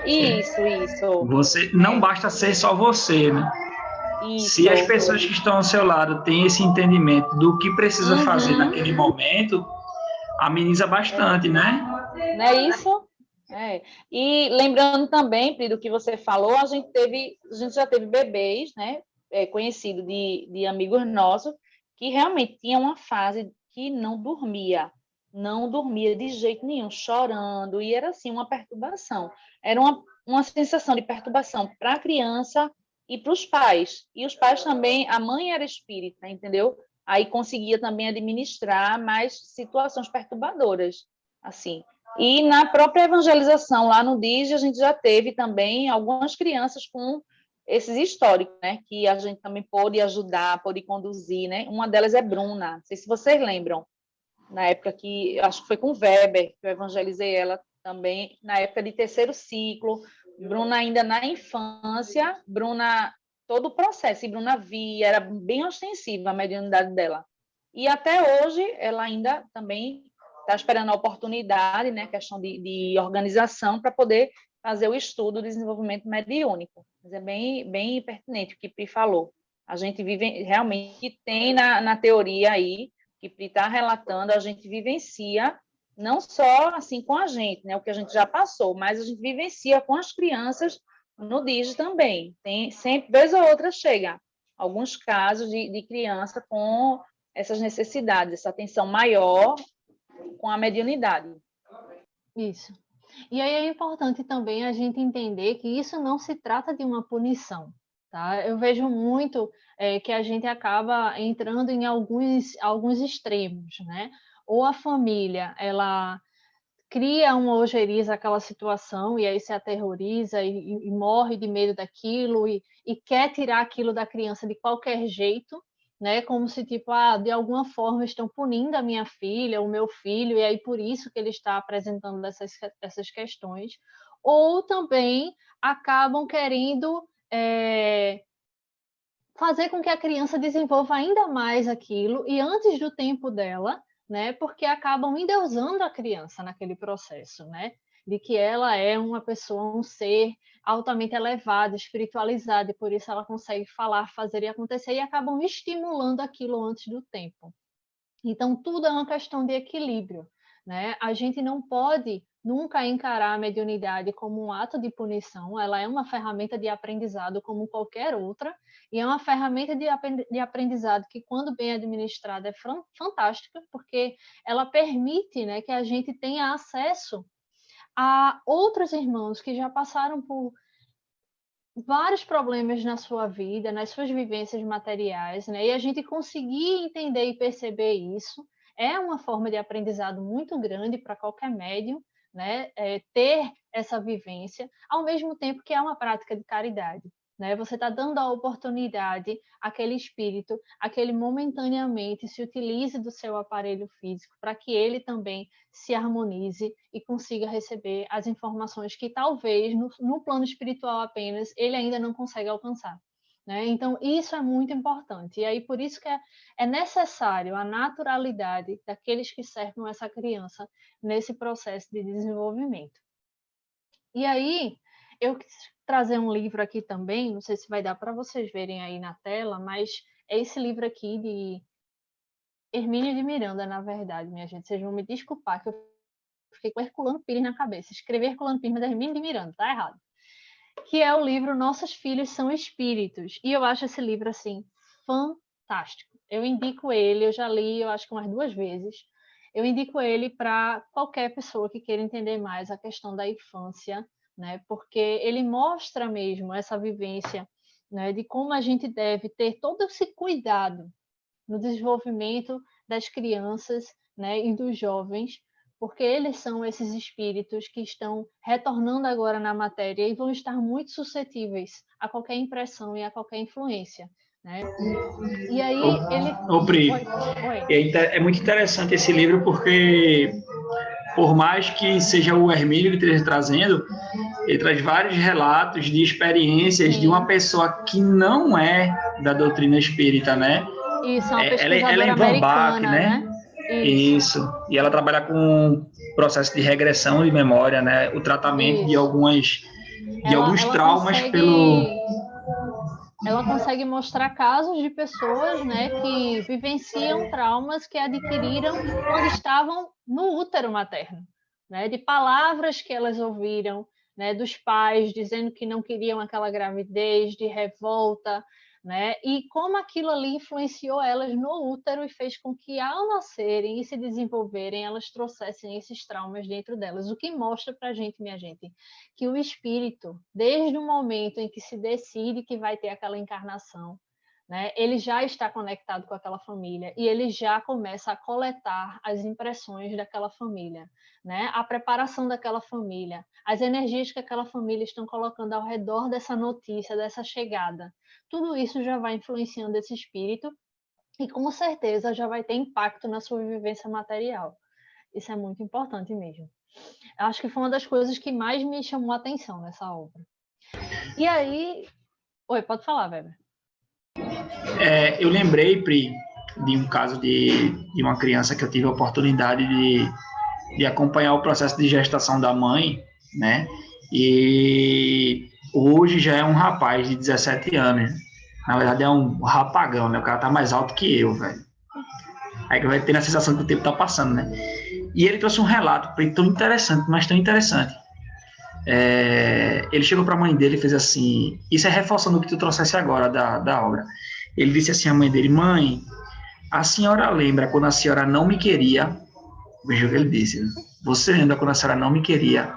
Isso. Você não basta ser só você, né? Isso. Se as pessoas que estão ao seu lado têm esse entendimento do que precisa fazer naquele momento, ameniza bastante, né? Não é isso? E lembrando também, Pri, do que você falou, a gente já teve bebês, né? Conhecido de amigos nossos, que realmente tinha uma fase que não dormia de jeito nenhum, chorando, e era assim uma perturbação. Era uma sensação de perturbação para a criança e para os pais. E os pais também, a mãe era espírita, entendeu? Aí conseguia também administrar mais situações perturbadoras, assim. E na própria evangelização, lá no DIG, a gente já teve também algumas crianças com esses históricos, né? Que a gente também pôde ajudar, pôde conduzir, né? Uma delas é Bruna, não sei se vocês lembram, na época que, acho que foi com Weber, que eu evangelizei ela também, na época de terceiro ciclo, Bruna ainda na infância, Bruna, todo o processo, e Bruna via, era bem ostensiva a mediunidade dela. E até hoje, ela ainda também está esperando a oportunidade, né, questão de organização, para poder fazer o estudo do desenvolvimento mediúnico. Mas é bem pertinente o que Pri falou. A gente vive, realmente, tem na teoria aí, que Pri está relatando, a gente vivencia, não só assim com a gente, né, o que a gente já passou, mas a gente vivencia com as crianças no DIG também. Tem, sempre, vez ou outra, chega alguns casos de criança com essas necessidades, essa atenção maior com a mediunidade. Isso. E aí é importante também a gente entender que isso não se trata de uma punição, tá? Eu vejo muito que a gente acaba entrando em alguns extremos, né? Ou a família, ela cria uma ojeriza àquela situação e aí se aterroriza e morre de medo daquilo e quer tirar aquilo da criança de qualquer jeito, né? Como se tipo, de alguma forma estão punindo a minha filha, o meu filho, e aí por isso que ele está apresentando essas questões. Ou também acabam querendo fazer com que a criança desenvolva ainda mais aquilo e antes do tempo dela, né? Porque acabam endeusando a criança naquele processo, né? De que ela é uma pessoa, um ser altamente elevado, espiritualizado, e por isso ela consegue falar, fazer e acontecer, e acabam estimulando aquilo antes do tempo. Então, tudo é uma questão de equilíbrio, né? A gente não pode nunca encarar a mediunidade como um ato de punição, ela é uma ferramenta de aprendizado como qualquer outra, e é uma ferramenta de aprendizado que, quando bem administrada, é fantástica, porque ela permite, né, que a gente tenha acesso a outros irmãos que já passaram por vários problemas na sua vida, nas suas vivências materiais, né? E a gente conseguir entender e perceber isso é uma forma de aprendizado muito grande para qualquer médium, né? Ter essa vivência, ao mesmo tempo que é uma prática de caridade, né? Você está dando a oportunidade àquele espírito, a que ele momentaneamente se utilize do seu aparelho físico para que ele também se harmonize e consiga receber as informações que talvez no plano espiritual apenas ele ainda não consegue alcançar, né? Então isso é muito importante, e aí por isso que é necessário a naturalidade daqueles que cercam essa criança nesse processo de desenvolvimento. E aí eu quis trazer um livro aqui também, não sei se vai dar para vocês verem aí na tela, mas é esse livro aqui de Hermínio de Miranda, na verdade, minha gente. Vocês vão me desculpar que eu fiquei com Herculano Pires na cabeça. Escrever Herculano Pires, mas é Hermínio de Miranda, tá errado. Que é o livro Nossos Filhos São Espíritos. E eu acho esse livro, assim, fantástico. Eu indico ele, eu já li, eu acho que umas 2 vezes. Eu indico ele para qualquer pessoa que queira entender mais a questão da infância, né? Porque ele mostra mesmo essa vivência, né? De como a gente deve ter todo esse cuidado no desenvolvimento das crianças, né, e dos jovens, porque eles são esses espíritos que estão retornando agora na matéria e vão estar muito suscetíveis a qualquer impressão e a qualquer influência, né? E aí ele... Pri, Oi. é muito interessante esse livro porque, por mais que seja o Hermínio que esteja trazendo, ele traz vários relatos de experiências de uma pessoa que não é da doutrina espírita, né? Isso, é uma ela é em Van Bach, né? Isso. E ela trabalha com processo de regressão de memória, né? O tratamento de alguns traumas Ela consegue mostrar casos de pessoas, né, que vivenciam traumas que adquiriram quando estavam no útero materno, né, de palavras que elas ouviram, né, dos pais dizendo que não queriam aquela gravidez, de revolta, né, e como aquilo ali influenciou elas no útero e fez com que, ao nascerem e se desenvolverem, elas trouxessem esses traumas dentro delas, o que mostra para a gente, minha gente, que o espírito, desde o momento em que se decide que vai ter aquela encarnação, né, ele já está conectado com aquela família e ele já começa a coletar as impressões daquela família, né, a preparação daquela família, as energias que aquela família estão colocando ao redor dessa notícia, dessa chegada. Tudo isso já vai influenciando esse espírito e com certeza já vai ter impacto na sua vivência material. Isso é muito importante mesmo. Acho que foi uma das coisas que mais me chamou a atenção nessa obra. E aí... Oi, pode falar, Weber. Eu lembrei, Pri, de um caso de uma criança que eu tive a oportunidade de acompanhar o processo de gestação da mãe, né? E hoje já é um rapaz de 17 anos. Na verdade, é um rapagão, né? O cara tá mais alto que eu, velho. Aí que vai ter a sensação que o tempo tá passando, né? E ele trouxe um relato tão interessante, mas tão interessante. Ele chegou para a mãe dele e fez assim, isso é reforçando o que tu trouxesse agora da obra. Ele disse assim à mãe dele: mãe, a senhora lembra quando a senhora não me queria? Veja o que ele disse. Você lembra quando a senhora não me queria?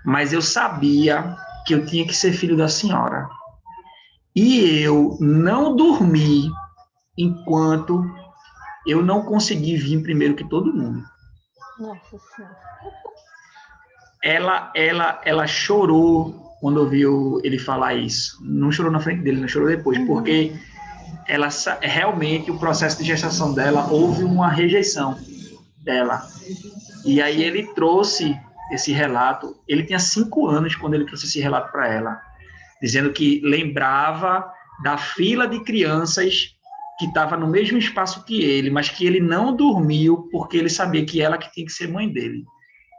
Mas eu sabia que eu tinha que ser filho da senhora. E eu não dormi enquanto eu não consegui vir primeiro que todo mundo. Nossa Senhora. Ela chorou quando ouviu ele falar isso. Não chorou na frente dele, não chorou depois, porque ela realmente o processo de gestação dela houve uma rejeição dela. E aí ele trouxe esse relato. Ele tinha 5 anos quando ele trouxe esse relato para ela, dizendo que lembrava da fila de crianças que estava no mesmo espaço que ele, mas que ele não dormiu porque ele sabia que ela que tinha que ser mãe dele.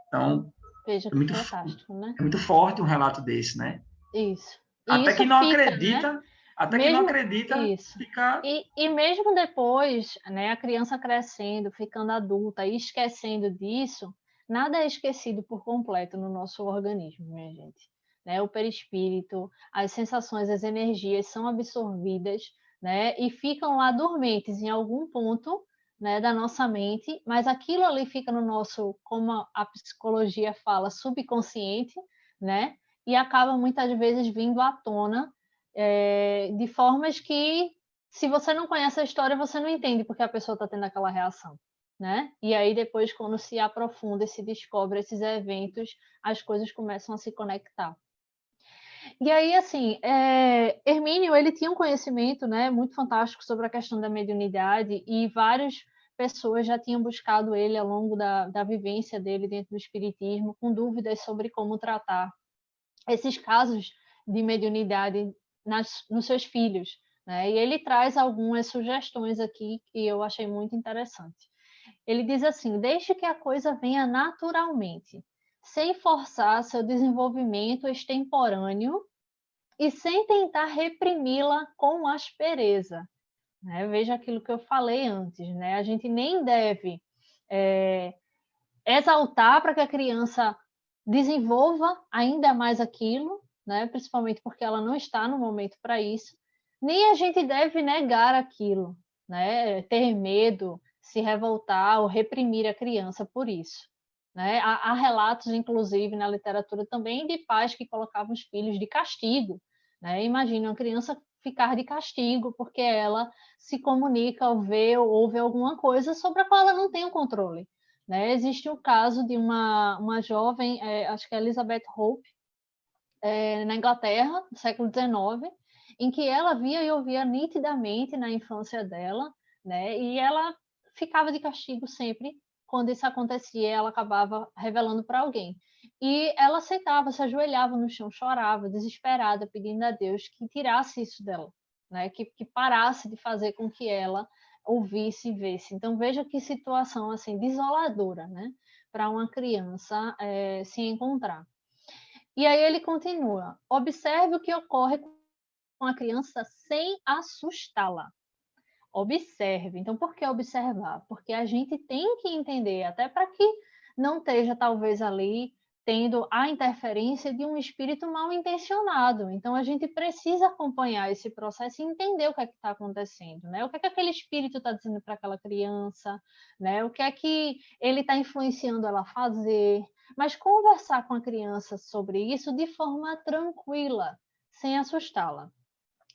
Então, Veja é que muito, fantástico, né? é muito forte um relato desse, né? Isso. E Até isso que não fica, né? acredita, até que não Mesmo acredita, isso. ficar. E mesmo depois, né, a criança crescendo, ficando adulta e esquecendo disso, nada é esquecido por completo no nosso organismo, minha gente. Né? O perispírito, as sensações, as energias são absorvidas, né, e ficam lá dormentes em algum ponto, né, da nossa mente, mas aquilo ali fica no nosso, como a psicologia fala, subconsciente, né, e acaba muitas vezes vindo à tona de formas que, se você não conhece a história, você não entende porque a pessoa está tendo aquela reação, né? E aí depois, quando se aprofunda e se descobre esses eventos, as coisas começam a se conectar. E aí, assim, Hermínio, ele tinha um conhecimento, né, muito fantástico sobre a questão da mediunidade e várias pessoas já tinham buscado ele ao longo da vivência dele dentro do espiritismo, com dúvidas sobre como tratar esses casos de mediunidade nos seus filhos, né? E ele traz algumas sugestões aqui que eu achei muito interessante. Ele diz assim: deixe que a coisa venha naturalmente, sem forçar seu desenvolvimento extemporâneo e sem tentar reprimi-la com aspereza. Né? Veja aquilo que eu falei antes, né? A gente nem deve exaltar para que a criança desenvolva ainda mais aquilo, né? Principalmente porque ela não está no momento para isso, nem a gente deve negar aquilo, né? Ter medo, se revoltar ou reprimir a criança por isso. Né? Há relatos, inclusive, na literatura também de pais que colocavam os filhos de castigo. Né? Imagina uma criança ficar de castigo porque ela se comunica ou vê ou ouve alguma coisa sobre a qual ela não tem o controle. Né? Existe o caso de uma jovem, acho que é Elizabeth Hope, na Inglaterra, no século XIX, em que ela via e ouvia nitidamente na infância dela, né? E ela ficava de castigo sempre quando isso acontecia, ela acabava revelando para alguém. E ela aceitava, se ajoelhava no chão, chorava, desesperada, pedindo a Deus que tirasse isso dela, né? Que parasse de fazer com que ela ouvisse e visse. Então veja que situação assim desoladora, né? Para uma criança se encontrar. E aí ele continua: observe o que ocorre com a criança sem assustá-la. Observe. Então, por que observar? Porque a gente tem que entender, até para que não esteja talvez ali tendo a interferência de um espírito mal intencionado. Então, a gente precisa acompanhar esse processo e entender o que é que está acontecendo, né? O que é que aquele espírito está dizendo para aquela criança, né? O que é que ele está influenciando ela a fazer. Mas conversar com a criança sobre isso de forma tranquila, sem assustá-la.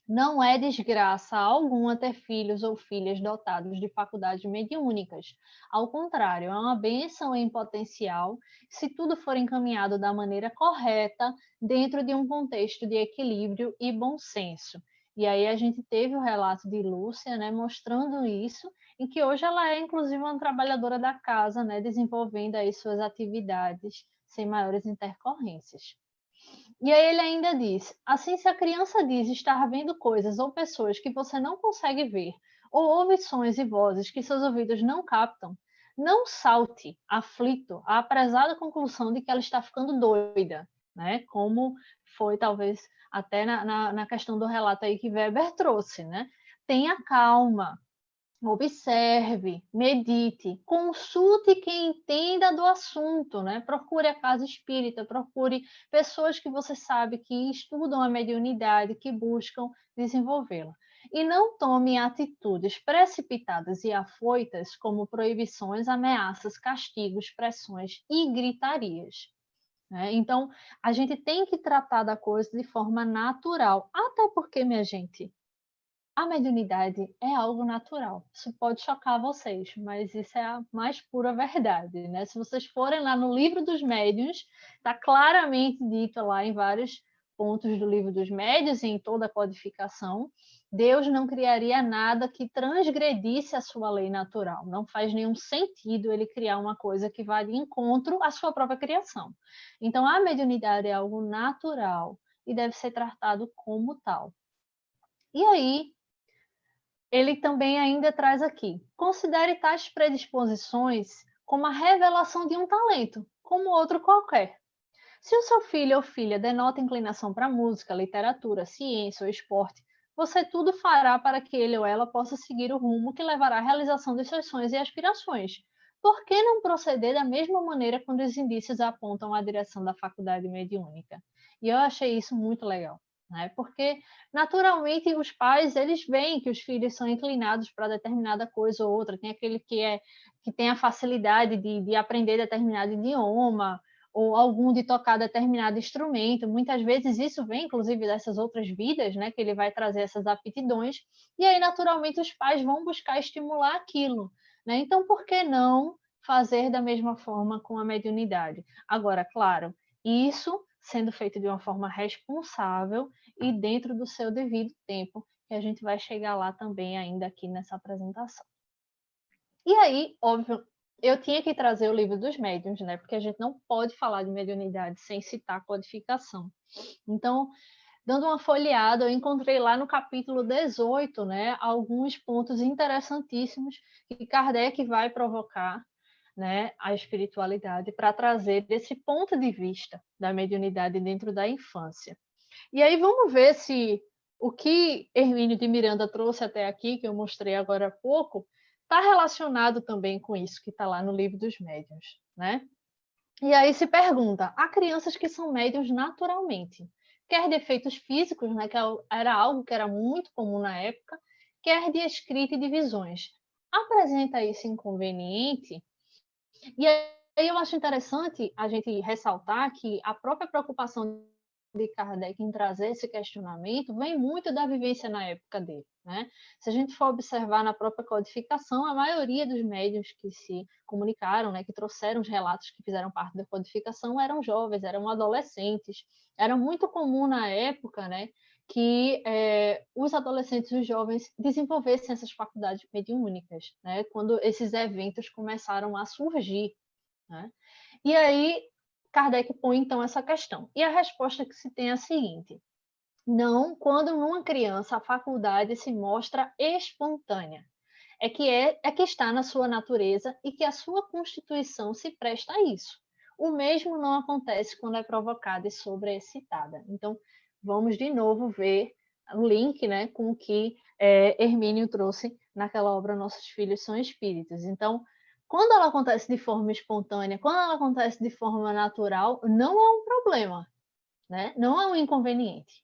Não é desgraça alguma ter filhos ou filhas dotados de faculdades mediúnicas. Ao contrário, é uma bênção em potencial se tudo for encaminhado da maneira correta, dentro de um contexto de equilíbrio e bom senso. E aí a gente teve o relato de Lúcia, né, mostrando isso, em que hoje ela é inclusive uma trabalhadora da casa, né, desenvolvendo aí suas atividades sem maiores intercorrências. E aí ele ainda diz: assim, se a criança diz estar vendo coisas ou pessoas que você não consegue ver, ou ouve sons e vozes que seus ouvidos não captam, não salte, aflito, à apressada conclusão de que ela está ficando doida, né? Como foi talvez até na questão do relato aí que Weber trouxe, né? Tenha calma, observe, medite, consulte quem entenda do assunto, né? Procure a casa espírita, procure pessoas que você sabe que estudam a mediunidade, que buscam desenvolvê-la. E não tome atitudes precipitadas e afoitas, como proibições, ameaças, castigos, pressões e gritarias. né? Então, a gente tem que tratar da coisa de forma natural, até porque, minha gente, a mediunidade é algo natural. Isso pode chocar vocês, mas isso é a mais pura verdade, né? Se vocês forem lá no Livro dos Médiuns, está claramente dito lá em vários pontos do Livro dos Médiuns e em toda a codificação, Deus não criaria nada que transgredisse a sua lei natural. Não faz nenhum sentido ele criar uma coisa que vá de encontro à sua própria criação. Então, a mediunidade é algo natural e deve ser tratado como tal. E aí, ele também ainda traz aqui: considere tais predisposições como a revelação de um talento, como outro qualquer. Se o seu filho ou filha denota inclinação para música, literatura, ciência ou esporte, você tudo fará para que ele ou ela possa seguir o rumo que levará à realização dos seus sonhos e aspirações. Por que não proceder da mesma maneira quando os indícios apontam a direção da faculdade mediúnica? E eu achei isso muito legal, né? Porque naturalmente os pais eles veem que os filhos são inclinados para determinada coisa ou outra. Tem aquele que tem a facilidade de aprender determinado idioma, ou algum de tocar determinado instrumento. Muitas vezes isso vem, inclusive, dessas outras vidas, né, que ele vai trazer essas aptidões, e aí, naturalmente, os pais vão buscar estimular aquilo, né? Então, por que não fazer da mesma forma com a mediunidade? Agora, claro, isso sendo feito de uma forma responsável e dentro do seu devido tempo, que a gente vai chegar lá também ainda aqui nessa apresentação. E aí, óbvio, eu tinha que trazer o Livro dos Médiuns, né? Porque a gente não pode falar de mediunidade sem citar a codificação. Então, dando uma folheada, eu encontrei lá no capítulo 18, né, alguns pontos interessantíssimos que Kardec vai provocar, né, a espiritualidade para trazer desse ponto de vista da mediunidade dentro da infância. E aí vamos ver se o que Hermínio de Miranda trouxe até aqui, que eu mostrei agora há pouco, está relacionado também com isso que está lá no Livro dos Médiuns, né? E aí se pergunta: há crianças que são médiuns naturalmente, quer de efeitos físicos, né, que era algo que era muito comum na época, quer de escrita e de visões. Apresenta esse inconveniente? E aí eu acho interessante a gente ressaltar que a própria preocupação de Kardec em trazer esse questionamento vem muito da vivência na época dele, né? Se a gente for observar na própria codificação, a maioria dos médiuns que se comunicaram, né, que trouxeram os relatos que fizeram parte da codificação, eram jovens, eram adolescentes. Era muito comum na época, né, que os adolescentes e os jovens desenvolvessem essas faculdades mediúnicas, né, quando esses eventos começaram a surgir, né? E aí Kardec põe então essa questão. E a resposta que se tem é a seguinte: não, quando numa criança a faculdade se mostra espontânea, é que está na sua natureza e que a sua constituição se presta a isso. O mesmo não acontece quando é provocada e sobreexcitada. Então, vamos de novo ver o link, né, com o que Hermínio trouxe naquela obra Nossos Filhos São Espíritos. Então, quando ela acontece de forma espontânea, quando ela acontece de forma natural, não é um problema, né? Não é um inconveniente.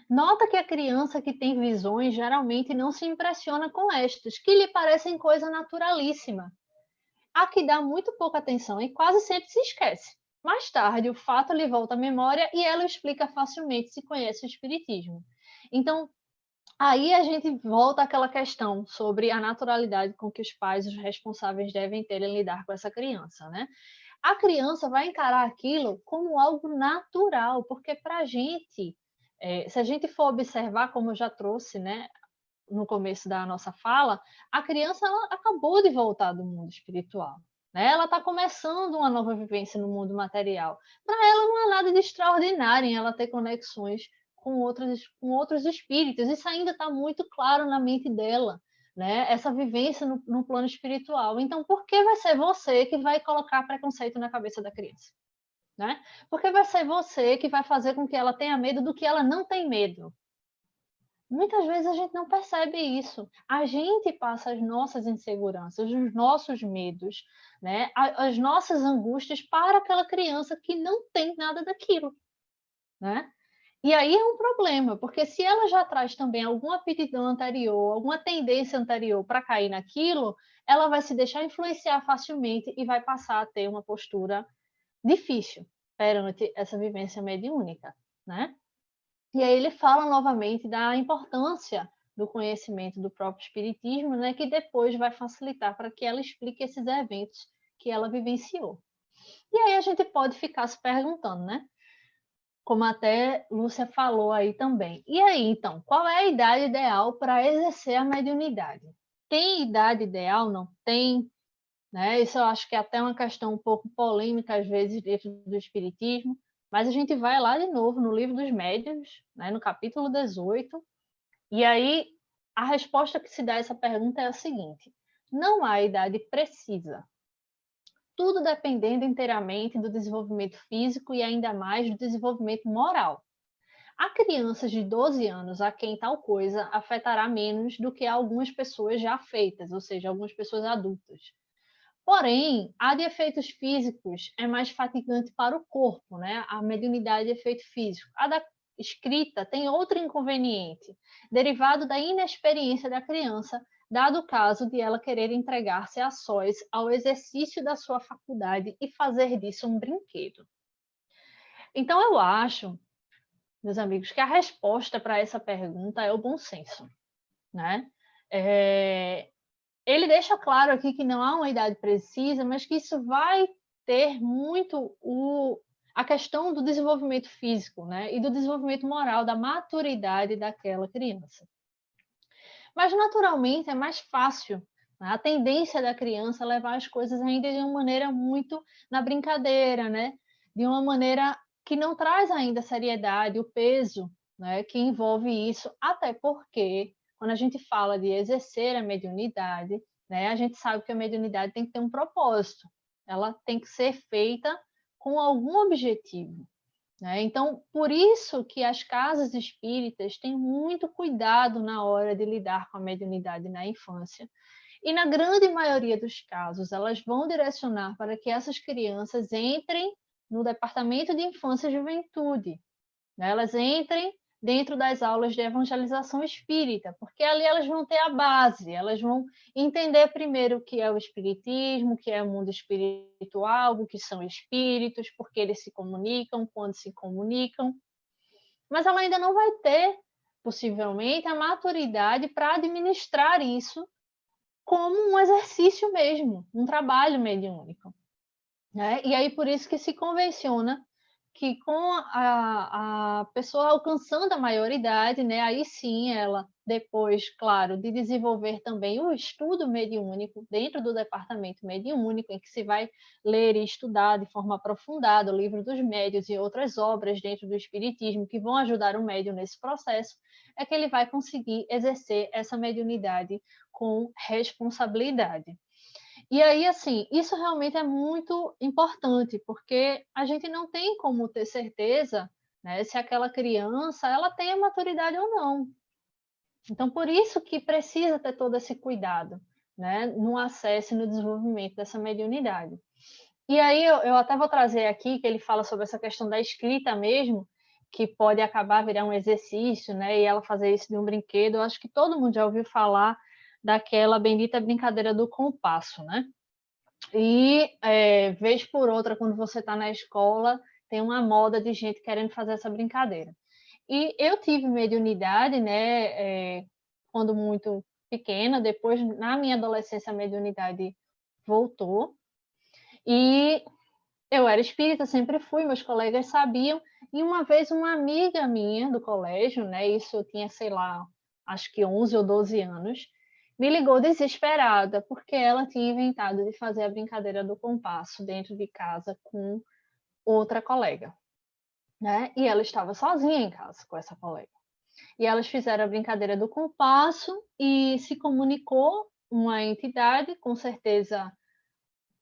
Nota que a criança que tem visões geralmente não se impressiona com estas, que lhe parecem coisa naturalíssima. A que dá muito pouca atenção e quase sempre se esquece. Mais tarde, o fato lhe volta à memória e ela o explica facilmente se conhece o espiritismo. Então, aí a gente volta àquela questão sobre a naturalidade com que os pais, os responsáveis, devem ter em lidar com essa criança, né? A criança vai encarar aquilo como algo natural, porque para a gente, se a gente for observar, como eu já trouxe, né, no começo da nossa fala, a criança ela acabou de voltar do mundo espiritual. Né? Ela está começando uma nova vivência no mundo material. Para ela não há nada de extraordinário em ela ter conexões com outros espíritos. Isso ainda está muito claro na mente dela, né? Essa vivência no plano espiritual. Então, por que vai ser você que vai colocar preconceito na cabeça da criança? Né? Porque vai ser você que vai fazer com que ela tenha medo do que ela não tem medo. Muitas vezes a gente não percebe isso. A gente passa as nossas inseguranças, os nossos medos, né? As nossas angústias para aquela criança que não tem nada daquilo, né? E aí é um problema, porque se ela já traz também alguma aptidão anterior, alguma tendência anterior para cair naquilo, ela vai se deixar influenciar facilmente e vai passar a ter uma postura difícil, perante essa vivência mediúnica, né? E aí ele fala novamente da importância do conhecimento do próprio espiritismo, né, que depois vai facilitar para que ela explique esses eventos que ela vivenciou. E aí a gente pode ficar se perguntando, né? Como até Lúcia falou aí também. E aí, então, qual é a idade ideal para exercer a mediunidade? Tem idade ideal? Não tem? Né? Isso eu acho que é até uma questão um pouco polêmica, às vezes, dentro do espiritismo. Mas a gente vai lá de novo no Livro dos Médiuns, né, no capítulo 18, e aí a resposta que se dá a essa pergunta é a seguinte: não há idade precisa, tudo dependendo inteiramente do desenvolvimento físico e ainda mais do desenvolvimento moral. Há crianças de 12 anos a quem tal coisa afetará menos do que algumas pessoas já feitas, ou seja, algumas pessoas adultas. Porém, a de efeitos físicos é mais fatigante para o corpo, né? A mediunidade é efeito físico. A da escrita tem outro inconveniente, derivado da inexperiência da criança, dado o caso de ela querer entregar-se a sós ao exercício da sua faculdade e fazer disso um brinquedo. Então, eu acho, meus amigos, que a resposta para essa pergunta é o bom senso, né? Ele deixa claro aqui que não há uma idade precisa, mas que isso vai ter muito a questão do desenvolvimento físico, né? E do desenvolvimento moral, da maturidade daquela criança. Mas, naturalmente, é mais fácil, né? A tendência da criança é levar as coisas ainda de uma maneira muito na brincadeira, né? De uma maneira que não traz ainda a seriedade, o peso, né? Que envolve isso, até porque quando a gente fala de exercer a mediunidade, né, a gente sabe que a mediunidade tem que ter um propósito, ela tem que ser feita com algum objetivo, né? Então, por isso que as casas espíritas têm muito cuidado na hora de lidar com a mediunidade na infância. E na grande maioria dos casos, elas vão direcionar para que essas crianças entrem no departamento de infância e juventude, né? Elas entrem dentro das aulas de evangelização espírita, porque ali elas vão ter a base, elas vão entender primeiro o que é o espiritismo, o que é o mundo espiritual, o que são espíritos, por que eles se comunicam, quando se comunicam. Mas ela ainda não vai ter, possivelmente, a maturidade para administrar isso como um exercício mesmo, um trabalho mediúnico, né? E aí por isso que se convenciona que com a pessoa alcançando a maioridade, né, aí sim ela, depois, claro, de desenvolver também o estudo mediúnico dentro do departamento mediúnico, em que se vai ler e estudar de forma aprofundada o Livro dos Médiuns e outras obras dentro do Espiritismo que vão ajudar o médium nesse processo, é que ele vai conseguir exercer essa mediunidade com responsabilidade. E aí, assim, isso realmente é muito importante, porque a gente não tem como ter certeza, né, se aquela criança ela tem a maturidade ou não. Então, por isso que precisa ter todo esse cuidado, né, no acesso e no desenvolvimento dessa mediunidade. E aí eu até vou trazer aqui que ele fala sobre essa questão da escrita mesmo, que pode acabar virar um exercício, né, e ela fazer isso de um brinquedo. Eu acho que todo mundo já ouviu falar daquela bendita brincadeira do compasso, né? E, vez por outra, quando você está na escola, tem uma moda de gente querendo fazer essa brincadeira. E eu tive mediunidade, né, quando muito pequena, depois, na minha adolescência, a mediunidade voltou. E eu era espírita, sempre fui, meus colegas sabiam. E uma vez, uma amiga minha do colégio, né, isso eu tinha, sei lá, acho que 11 ou 12 anos, me ligou desesperada, porque ela tinha inventado de fazer a brincadeira do compasso dentro de casa com outra colega, né? E ela estava sozinha em casa com essa colega. E elas fizeram a brincadeira do compasso e se comunicou uma entidade, com certeza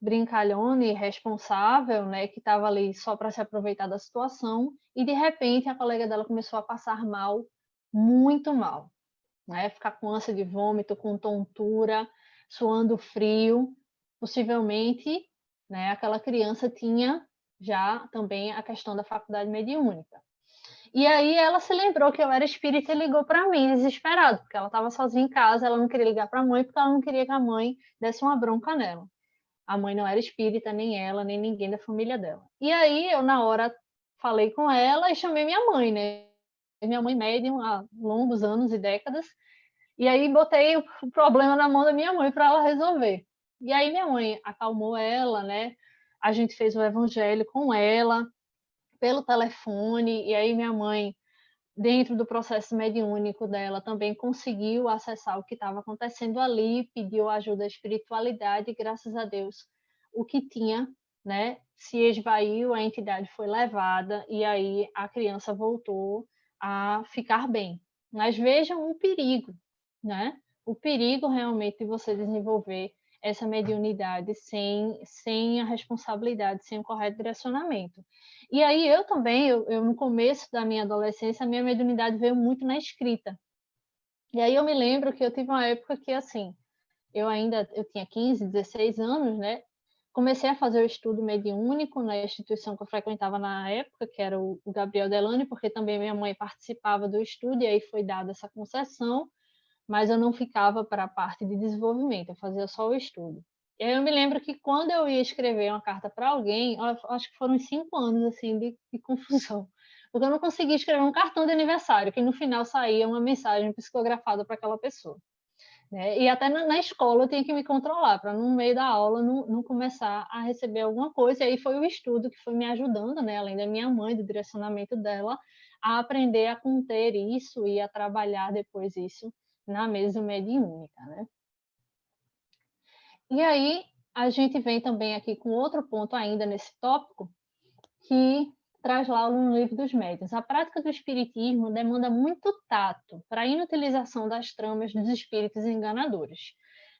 brincalhona e responsável, né, que estava ali só para se aproveitar da situação, e de repente a colega dela começou a passar mal, muito mal, né? Ficar com ânsia de vômito, com tontura, suando frio, possivelmente, né, aquela criança tinha já também a questão da faculdade mediúnica. E aí ela se lembrou que eu era espírita e ligou para mim, desesperada, porque ela estava sozinha em casa, ela não queria ligar para a mãe, porque ela não queria que a mãe desse uma bronca nela. A mãe não era espírita, nem ela, nem ninguém da família dela. E aí eu, na hora, falei com ela e chamei minha mãe, né? Minha mãe médium há longos anos e décadas. E aí botei o problema na mão da minha mãe para ela resolver. E aí minha mãe acalmou ela, né? A gente fez o evangelho com ela pelo telefone. E aí minha mãe, dentro do processo mediúnico dela, também conseguiu acessar o que estava acontecendo ali, pediu ajuda à espiritualidade, e graças a Deus o que tinha, né, se esvaiu, a entidade foi levada e aí a criança voltou a ficar bem. Mas vejam o perigo, né? O perigo realmente de você desenvolver essa mediunidade sem a responsabilidade, sem o correto direcionamento. E aí eu também, eu no começo da minha adolescência, a minha mediunidade veio muito na escrita. E aí eu me lembro que eu tive uma época que, assim, eu tinha 15, 16 anos, né? Comecei a fazer o estudo mediúnico na instituição que eu frequentava na época, que era o Gabriel Delane, porque também minha mãe participava do estudo, e aí foi dada essa concessão, mas eu não ficava para a parte de desenvolvimento, eu fazia só o estudo. E aí eu me lembro que quando eu ia escrever uma carta para alguém, acho que foram uns 5 anos assim de confusão, porque eu não conseguia escrever um cartão de aniversário, que no final saía uma mensagem psicografada para aquela pessoa. Né? E até na escola eu tinha que me controlar, para no meio da aula não começar a receber alguma coisa. E aí foi o estudo que foi me ajudando, né? Além da minha mãe, do direcionamento dela, a aprender a conter isso e a trabalhar depois isso na mesa mediúnica, né? E aí a gente vem também aqui com outro ponto ainda nesse tópico, que traz lá no livro dos médiuns. A prática do espiritismo demanda muito tato para a inutilização das tramas dos espíritos enganadores.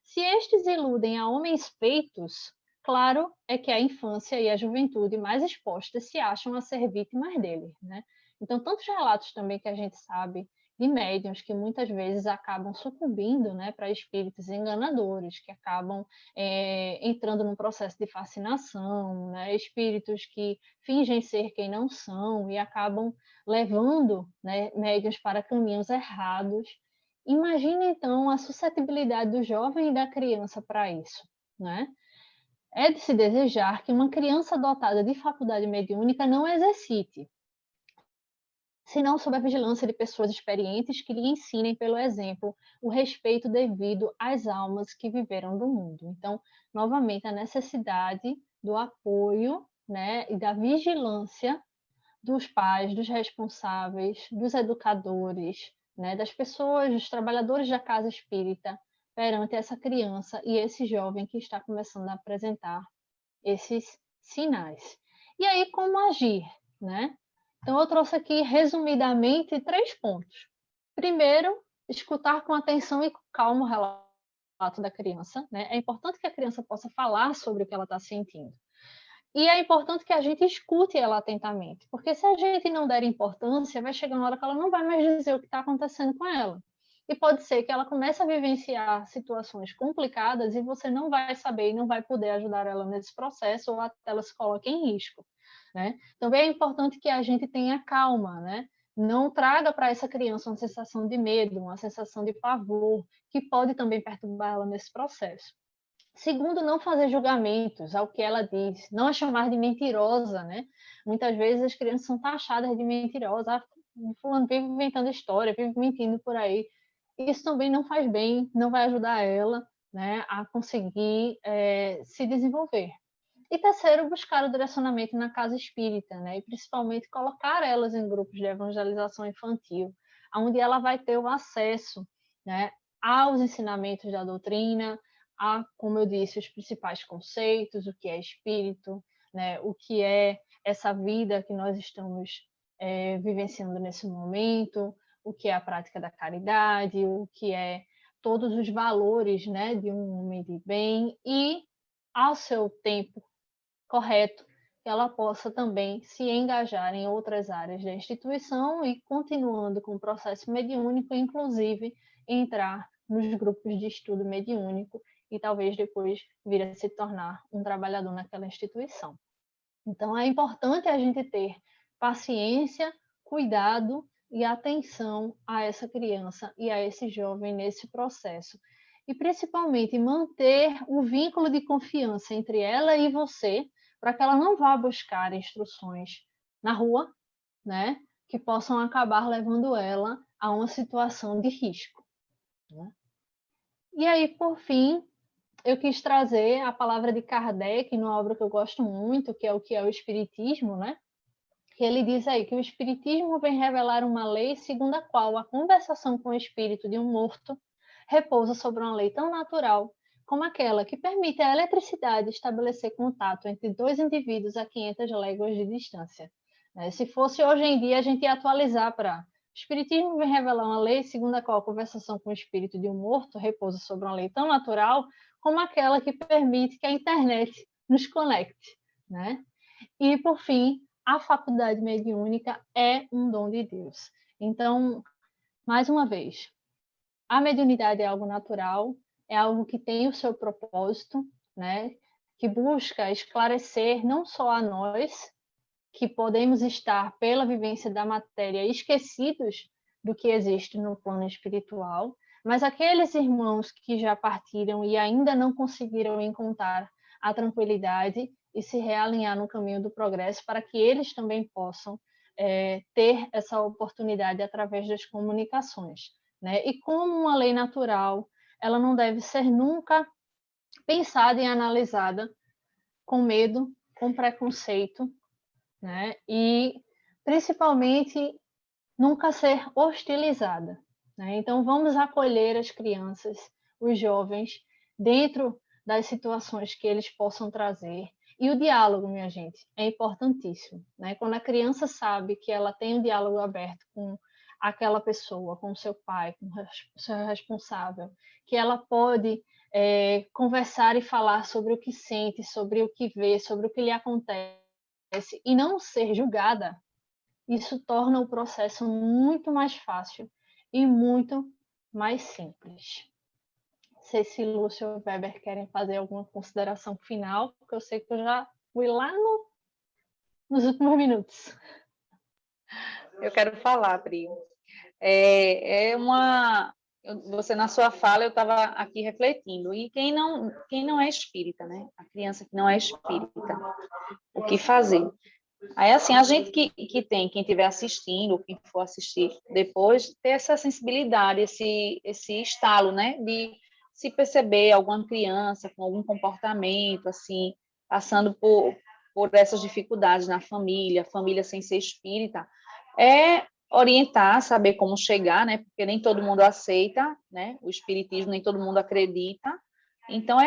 Se estes iludem a homens feitos, claro é que a infância e a juventude mais expostas se acham a ser vítimas dele, né? Então, tantos relatos também que a gente sabe de médiuns que muitas vezes acabam sucumbindo, né, para espíritos enganadores, que acabam entrando num processo de fascinação, né, espíritos que fingem ser quem não são e acabam levando, né, médiuns para caminhos errados. Imagina então a suscetibilidade do jovem e da criança para isso, né? É de se desejar que uma criança dotada de faculdade mediúnica não exercite, senão sob a vigilância de pessoas experientes que lhe ensinem pelo exemplo o respeito devido às almas que viveram do mundo. Então, novamente, a necessidade do apoio, né, e da vigilância dos pais, dos responsáveis, dos educadores, né, das pessoas, dos trabalhadores da casa espírita, perante essa criança e esse jovem que está começando a apresentar esses sinais. E aí, como agir, né? Então, eu trouxe aqui, resumidamente, 3 pontos. Primeiro, escutar com atenção e calma o relato da criança, né? É importante que a criança possa falar sobre o que ela está sentindo. E é importante que a gente escute ela atentamente, porque se a gente não der importância, vai chegar uma hora que ela não vai mais dizer o que está acontecendo com ela. E pode ser que ela comece a vivenciar situações complicadas e você não vai saber e não vai poder ajudar ela nesse processo ou até ela se coloque em risco, né? Também é importante que a gente tenha calma, né? Não traga para essa criança uma sensação de medo, uma sensação de pavor, que pode também perturbar ela nesse processo. Segundo, não fazer julgamentos ao que ela diz, não a chamar de mentirosa, né? Muitas vezes as crianças são taxadas de mentirosas, fulano vive inventando história, vive mentindo por aí. Isso também não faz bem, não vai ajudar ela, né, a conseguir se desenvolver. E terceiro, buscar o direcionamento na casa espírita, né? E principalmente colocar elas em grupos de evangelização infantil, onde ela vai ter o acesso, né, aos ensinamentos da doutrina, a, como eu disse, os principais conceitos, o que é espírito, né, o que é essa vida que nós estamos vivenciando nesse momento, o que é a prática da caridade, o que é todos os valores, né, de um homem de bem e, ao seu tempo correto, que ela possa também se engajar em outras áreas da instituição e, continuando com o processo mediúnico, inclusive entrar nos grupos de estudo mediúnico e talvez depois vir a se tornar um trabalhador naquela instituição. Então, é importante a gente ter paciência, cuidado e atenção a essa criança e a esse jovem nesse processo. e principalmente manter o vínculo de confiança entre ela e você, para que ela não vá buscar instruções na rua, né, que possam acabar levando ela a uma situação de risco, né? E aí, por fim, eu quis trazer a palavra de Kardec numa obra que eu gosto muito, que é o Espiritismo, né? Que ele diz aí que o Espiritismo vem revelar uma lei segundo a qual a conversação com o espírito de um morto repousa sobre uma lei tão natural como aquela que permite à eletricidade estabelecer contato entre dois indivíduos a 500 léguas de distância. Se fosse hoje em dia, a gente ia atualizar para... O Espiritismo vem revelar uma lei segundo a qual a conversação com o espírito de um morto repousa sobre uma lei tão natural como aquela que permite que a internet nos conecte, né? E, por fim, a faculdade mediúnica é um dom de Deus. Então, mais uma vez, a mediunidade é algo natural, é algo que tem o seu propósito, né? Que busca esclarecer não só a nós, que podemos estar, pela vivência da matéria, esquecidos do que existe no plano espiritual, mas aqueles irmãos que já partiram e ainda não conseguiram encontrar a tranquilidade e se realinhar no caminho do progresso, para que eles também possam ter essa oportunidade através das comunicações, né? E como uma lei natural, ela não deve ser nunca pensada e analisada com medo, com preconceito, né? E principalmente nunca ser hostilizada, né? Então vamos acolher as crianças, os jovens, dentro das situações que eles possam trazer. E o diálogo, minha gente, é importantíssimo, né? Quando a criança sabe que ela tem um diálogo aberto com aquela pessoa, com o seu pai, com o seu responsável, que ela pode conversar e falar sobre o que sente, sobre o que vê, sobre o que lhe acontece, e não ser julgada, isso torna o processo muito mais fácil e muito mais simples. Não sei se Lúcio ou Weber querem fazer alguma consideração final, porque eu sei que eu já fui lá nos últimos minutos. Eu quero falar, Pri. Você, na sua fala, eu estava aqui refletindo. E quem não é espírita, né? A criança que não é espírita, o que fazer? Aí, assim, a gente que tem, quem estiver assistindo, ou quem for assistir depois, ter essa sensibilidade, esse estalo, né? De se perceber alguma criança com algum comportamento, assim, passando por essas dificuldades na família sem ser espírita, orientar, saber como chegar, né? Porque nem todo mundo aceita, né? O espiritismo nem todo mundo acredita. Então,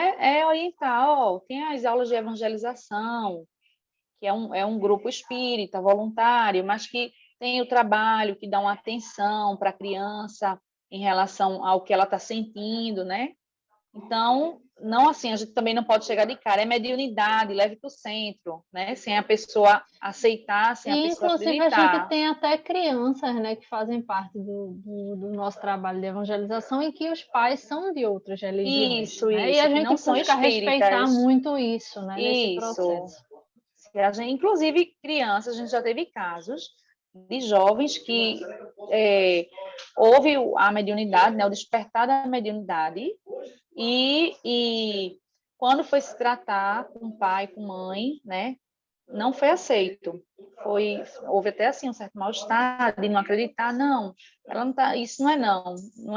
orientar, tem as aulas de evangelização, que é um grupo espírita, voluntário, mas que tem o trabalho, que dá uma atenção para a criança em relação ao que ela está sentindo, né? Então, não assim, a gente também não pode chegar de cara, é mediunidade, leve para o centro, né? Sem a pessoa aceitar, sem a E, pessoa inclusive, a gente acreditar. tem até crianças, né, que fazem parte do nosso trabalho de evangelização em que os pais são de outras religiões, né? E a Isso, que gente não são busca respeitar espíritas. muito isso, né, nesse Isso. processo. Inclusive, crianças, a gente já teve casos de jovens que houve a mediunidade, né, o despertar da mediunidade, e quando foi se tratar com pai, com mãe, né, não foi aceito. Houve até assim um certo mal-estar de não acreditar, não, ela não tá, isso não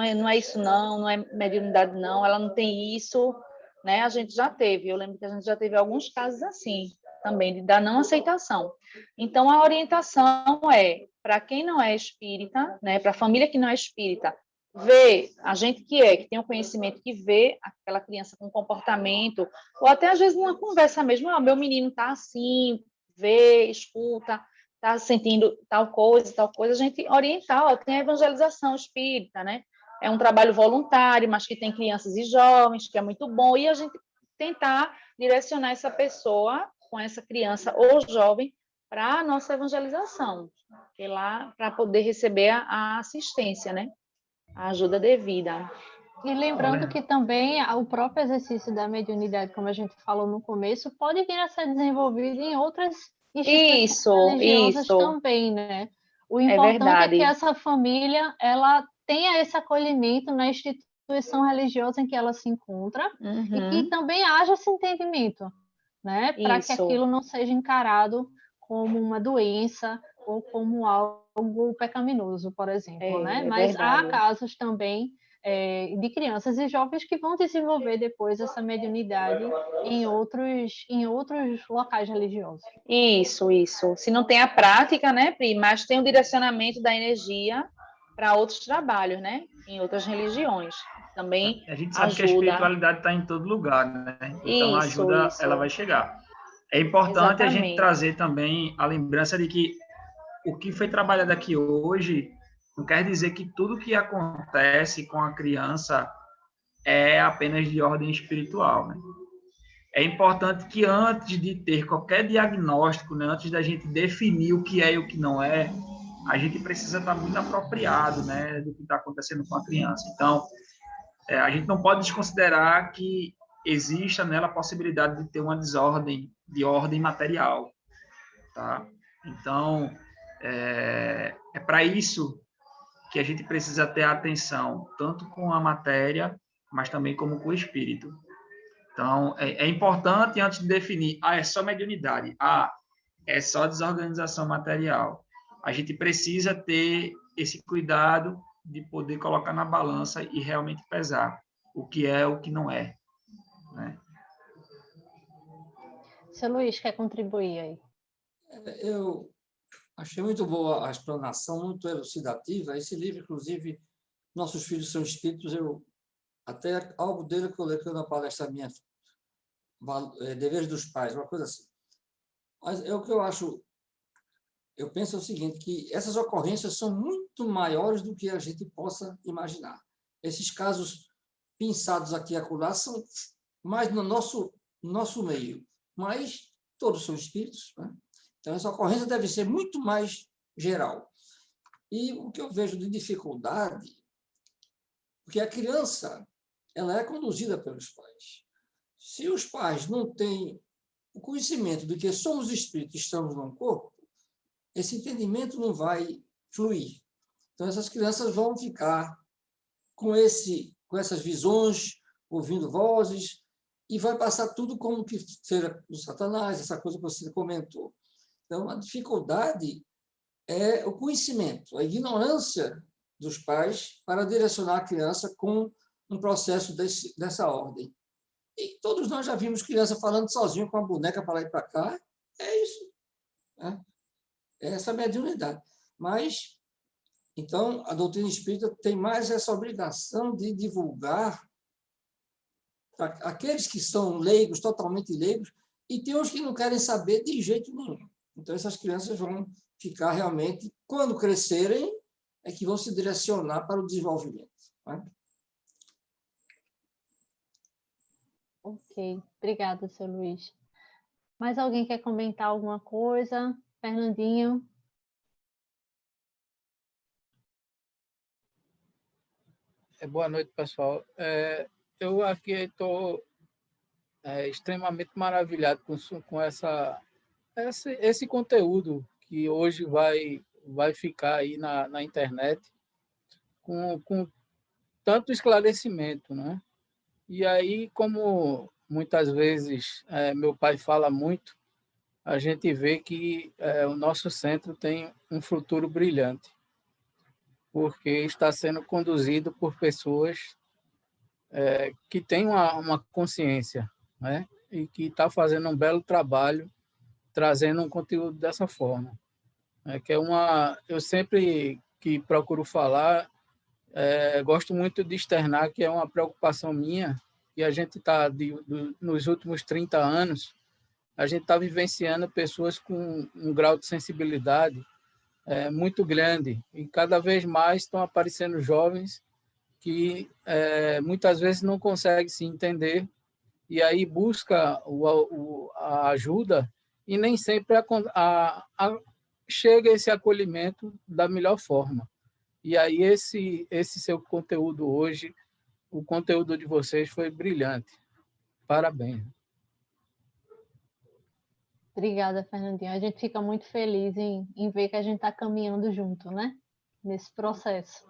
é isso não é mediunidade não, ela não tem isso, né? A gente já teve, eu lembro que a gente já teve alguns casos assim também da não aceitação. Então a orientação é para quem não é espírita, né, para a família que não é espírita, vê a gente que tem o conhecimento, que vê aquela criança com comportamento, ou até às vezes numa conversa mesmo, meu menino está assim, vê, escuta, está sentindo tal coisa, a gente orientar, tem a evangelização espírita, né? É um trabalho voluntário, mas que tem crianças e jovens, que é muito bom, e a gente tentar direcionar essa pessoa com essa criança ou jovem para a nossa evangelização, que lá para poder receber a assistência, né? A ajuda devida. E lembrando que também o próprio exercício da mediunidade, como a gente falou no começo, pode vir a ser desenvolvido em outras instituições religiosas também, né? O importante é que essa família ela tenha esse acolhimento na instituição instituição religiosa em que ela se encontra e que Uhum. também haja esse entendimento, né? Para que Isso, aquilo não seja encarado como uma doença ou como algo pecaminoso, por exemplo, né? é Mas há verdade. casos também de crianças e jovens que vão desenvolver depois essa mediunidade em outros locais religiosos. Isso. Se não tem a prática, né, Pri, mas tem o direcionamento da energia para outros trabalhos, né, em outras religiões. Também A gente sabe que a ajuda. espiritualidade está em todo lugar, né? Então a Isso, ajuda ela vai isso. chegar. É importante a gente Exatamente. trazer também a lembrança de que o que foi trabalhado aqui hoje não quer dizer que tudo que acontece com a criança é apenas de ordem espiritual, né? É importante que antes de ter qualquer diagnóstico, né, antes da gente definir o que é e o que não é, a gente precisa estar muito apropriado, né, do que está acontecendo com a criança. Então, a gente não pode desconsiderar que exista nela a possibilidade de ter uma desordem de ordem material, tá? Então, é para isso que a gente precisa ter atenção, tanto com a matéria, mas também como com o espírito. Então, é importante, antes de definir, é só mediunidade, é só desorganização material. A gente precisa ter esse cuidado de poder colocar na balança e realmente pesar o que é, o que não é, né? Seu Luiz, quer contribuir aí? Eu achei muito boa a explanação, muito elucidativa. Esse livro, inclusive, Nossos Filhos São Espíritos, até algo dele eu coloquei na palestra minha, Deveres dos Pais, uma coisa assim. Mas é o que eu penso é o seguinte, que essas ocorrências são muito maiores do que a gente possa imaginar. Esses casos pinçados aqui e acolá são mais no nosso meio, mas todos são espíritos, né? Então, essa ocorrência deve ser muito mais geral. E o que eu vejo de dificuldade, porque a criança ela é conduzida pelos pais. Se os pais não têm o conhecimento de que somos espíritos e estamos num corpo, esse entendimento não vai fluir. Então, essas crianças vão ficar com essas visões, ouvindo vozes, e vai passar tudo como que seja do Satanás, essa coisa que você comentou. Então, a dificuldade é o conhecimento, a ignorância dos pais para direcionar a criança com um processo dessa ordem. E todos nós já vimos criança falando sozinho com a boneca para lá e para cá. É isso. Né? É essa mediunidade. Mas, então, a doutrina espírita tem mais essa obrigação de divulgar para aqueles que são leigos, totalmente leigos, e tem os que não querem saber de jeito nenhum. Então, essas crianças vão ficar realmente, quando crescerem, é que vão se direcionar para o desenvolvimento. Né? Ok, obrigada, seu Luiz. Mais alguém quer comentar alguma coisa? Fernandinho? Boa noite, pessoal. Eu aqui estou extremamente maravilhado com esse conteúdo que hoje vai ficar aí na internet com tanto esclarecimento, né? E aí, como muitas vezes meu pai fala muito, a gente vê que o nosso centro tem um futuro brilhante, porque está sendo conduzido por pessoas que têm uma consciência, né? E que está fazendo um belo trabalho, trazendo um conteúdo dessa forma. Que eu sempre que procuro falar, gosto muito de externar que é uma preocupação minha, e a gente está, nos últimos 30 anos, a gente está vivenciando pessoas com um grau de sensibilidade muito grande, e cada vez mais estão aparecendo jovens que muitas vezes não conseguem se entender, e aí busca a ajuda, e nem sempre chega esse acolhimento da melhor forma. E aí esse seu conteúdo hoje, o conteúdo de vocês foi brilhante. Parabéns. Obrigada, Fernandinho. A gente fica muito feliz em ver que a gente está caminhando junto, né? Nesse processo.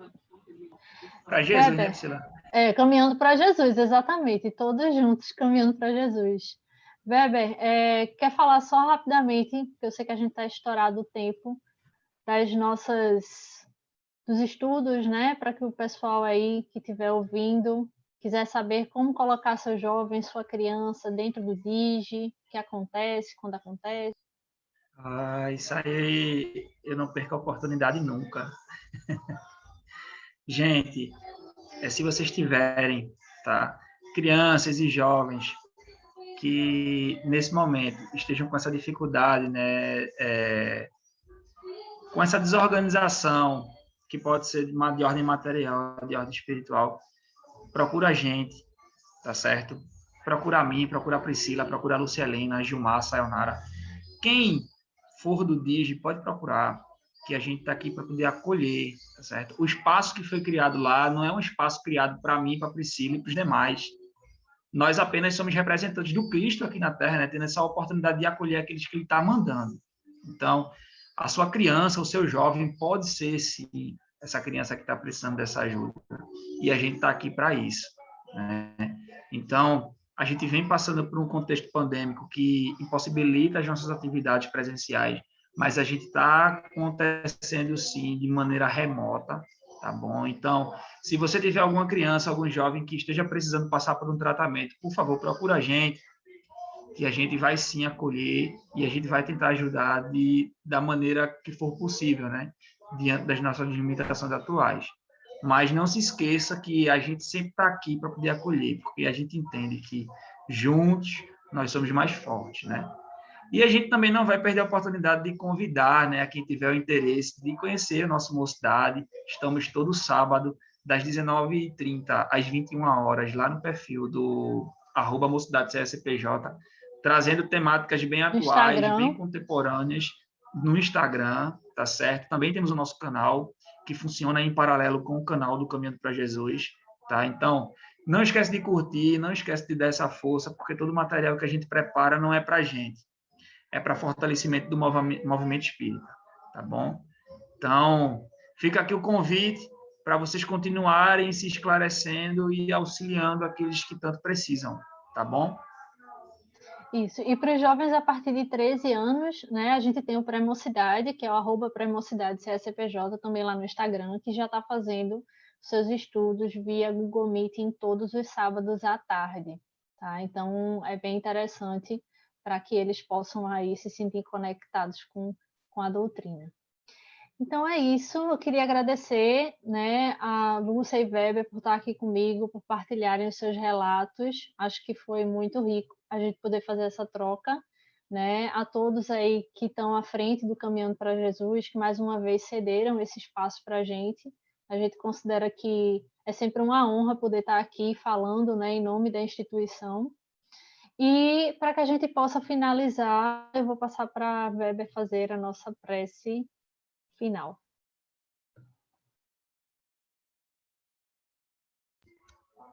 Para Jesus, né, Kleber, Priscila? Caminhando para Jesus, exatamente, todos juntos caminhando para Jesus. Weber, quer falar só rapidamente, porque eu sei que a gente está estourado o tempo, dos estudos, né, para que o pessoal aí que estiver ouvindo quiser saber como colocar seu jovem, sua criança dentro do Digi, o que acontece, quando acontece. Isso aí eu não perco a oportunidade nunca. Gente, se vocês tiverem, tá, crianças e jovens que nesse momento estejam com essa dificuldade, né, com essa desorganização, que pode ser de ordem material, de ordem espiritual, procura a gente, tá certo? Procura a mim, procura a Priscila, procura a Lucielina, a Gilmar, a Sayonara. Quem for do Digi, pode procurar, que a gente está aqui para poder acolher, tá certo? O espaço que foi criado lá não é um espaço criado para mim, para a Priscila e para os demais. Nós apenas somos representantes do Cristo aqui na Terra, né? Tendo essa oportunidade de acolher aqueles que Ele está mandando. Então, a sua criança, o seu jovem, pode ser, sim, essa criança que está precisando dessa ajuda. E a gente está aqui para isso, né? Então, a gente vem passando por um contexto pandêmico que impossibilita as nossas atividades presenciais, mas a gente está acontecendo, sim, de maneira remota, tá bom? Então, se você tiver alguma criança, algum jovem que esteja precisando passar por um tratamento, por favor, procura a gente, que a gente vai sim acolher e a gente vai tentar ajudar da maneira que for possível, né? Diante das nossas limitações atuais. Mas não se esqueça que a gente sempre está aqui para poder acolher, porque a gente entende que juntos nós somos mais fortes, né? E a gente também não vai perder a oportunidade de convidar, né, a quem tiver o interesse de conhecer a nossa mocidade. Estamos todo sábado, das 19h30 às 21 horas, lá no perfil do @mocidade_CSPJ, trazendo temáticas bem atuais, bem contemporâneas, no Instagram, tá certo? Também temos o nosso canal, que funciona em paralelo com o canal do Caminhando para Jesus, tá? Então, não esquece de curtir, não esquece de dar essa força, porque todo o material que a gente prepara não é para a gente, é para fortalecimento do movimento espírita, tá bom? Então, fica aqui o convite para vocês continuarem se esclarecendo e auxiliando aqueles que tanto precisam, tá bom? Isso. E para os jovens a partir de 13 anos, né, a gente tem o Pré-Mocidade, que é o @Pré-Mocidade_CSPJ, também lá no Instagram, que já está fazendo seus estudos via Google Meeting todos os sábados à tarde, tá? Então, é bem interessante para que eles possam aí se sentir conectados com a doutrina. Então é isso, eu queria agradecer, né, a Lúcia e Weber por estar aqui comigo, por partilharem os seus relatos. Acho que foi muito rico a gente poder fazer essa troca, né? A todos aí que estão à frente do Caminhando para Jesus, que mais uma vez cederam esse espaço para a gente. A gente considera que é sempre uma honra poder estar aqui falando, né, em nome da instituição. E para que a gente possa finalizar, eu vou passar para a Weber fazer a nossa prece final.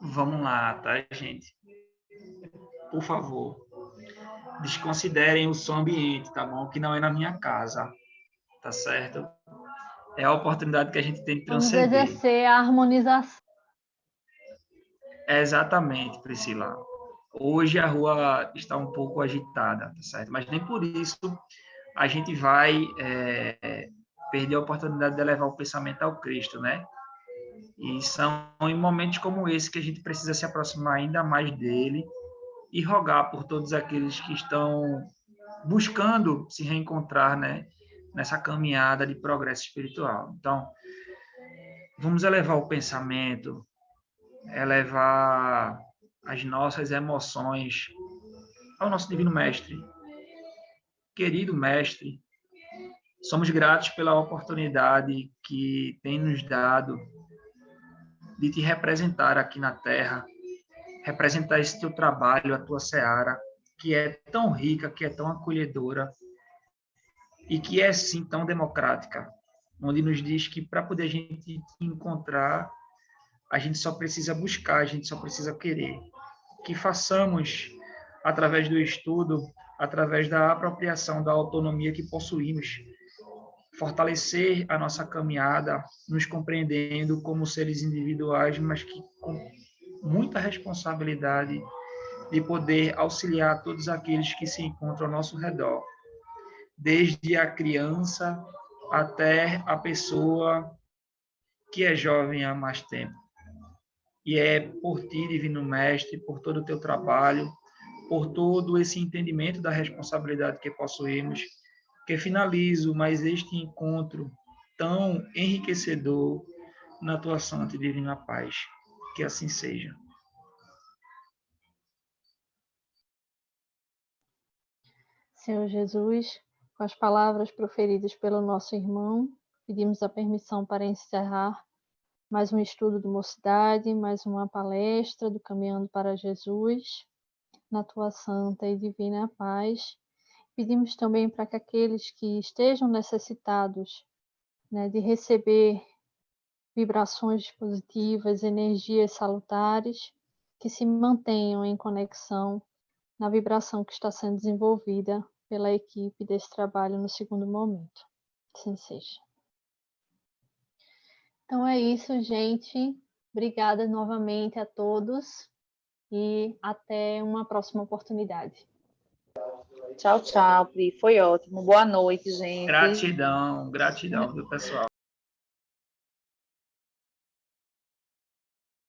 Vamos lá, tá, gente? Por favor, desconsiderem o som ambiente, tá bom? Que não é na minha casa, tá certo? É a oportunidade que a gente tem de transcender. Vamos exercer a harmonização. Exatamente, Priscila. Hoje a rua está um pouco agitada, tá certo? Mas nem por isso a gente vai perder a oportunidade de levar o pensamento ao Cristo, né? E são em momentos como esse que a gente precisa se aproximar ainda mais dele e rogar por todos aqueles que estão buscando se reencontrar, né, nessa caminhada de progresso espiritual. Então, vamos elevar o pensamento, elevar as nossas emoções ao nosso Divino Mestre. Querido Mestre, somos gratos pela oportunidade que tem nos dado de te representar aqui na Terra, representar esse teu trabalho, a tua seara, que é tão rica, que é tão acolhedora e que é, sim, tão democrática, onde nos diz que para poder a gente encontrar, a gente só precisa buscar, a gente só precisa querer. Que façamos, através do estudo, através da apropriação da autonomia que possuímos, fortalecer a nossa caminhada, nos compreendendo como seres individuais, mas que muita responsabilidade de poder auxiliar todos aqueles que se encontram ao nosso redor, desde a criança até a pessoa que é jovem há mais tempo. E é por ti, Divino Mestre, por todo o teu trabalho, por todo esse entendimento da responsabilidade que possuímos, que finalizo mais este encontro tão enriquecedor na tua santa e divina paz. Que assim seja. Senhor Jesus, com as palavras proferidas pelo nosso irmão, pedimos a permissão para encerrar mais um estudo do Mocidade, mais uma palestra do Caminhando para Jesus, na tua santa e divina paz. Pedimos também para que aqueles que estejam necessitados, né, de receber vibrações positivas, energias salutares, que se mantenham em conexão na vibração que está sendo desenvolvida pela equipe desse trabalho no segundo momento. Assim seja. Então é isso, gente. Obrigada novamente a todos e até uma próxima oportunidade. Tchau, tchau, Pri. Foi ótimo. Boa noite, gente. Gratidão, viu, pessoal?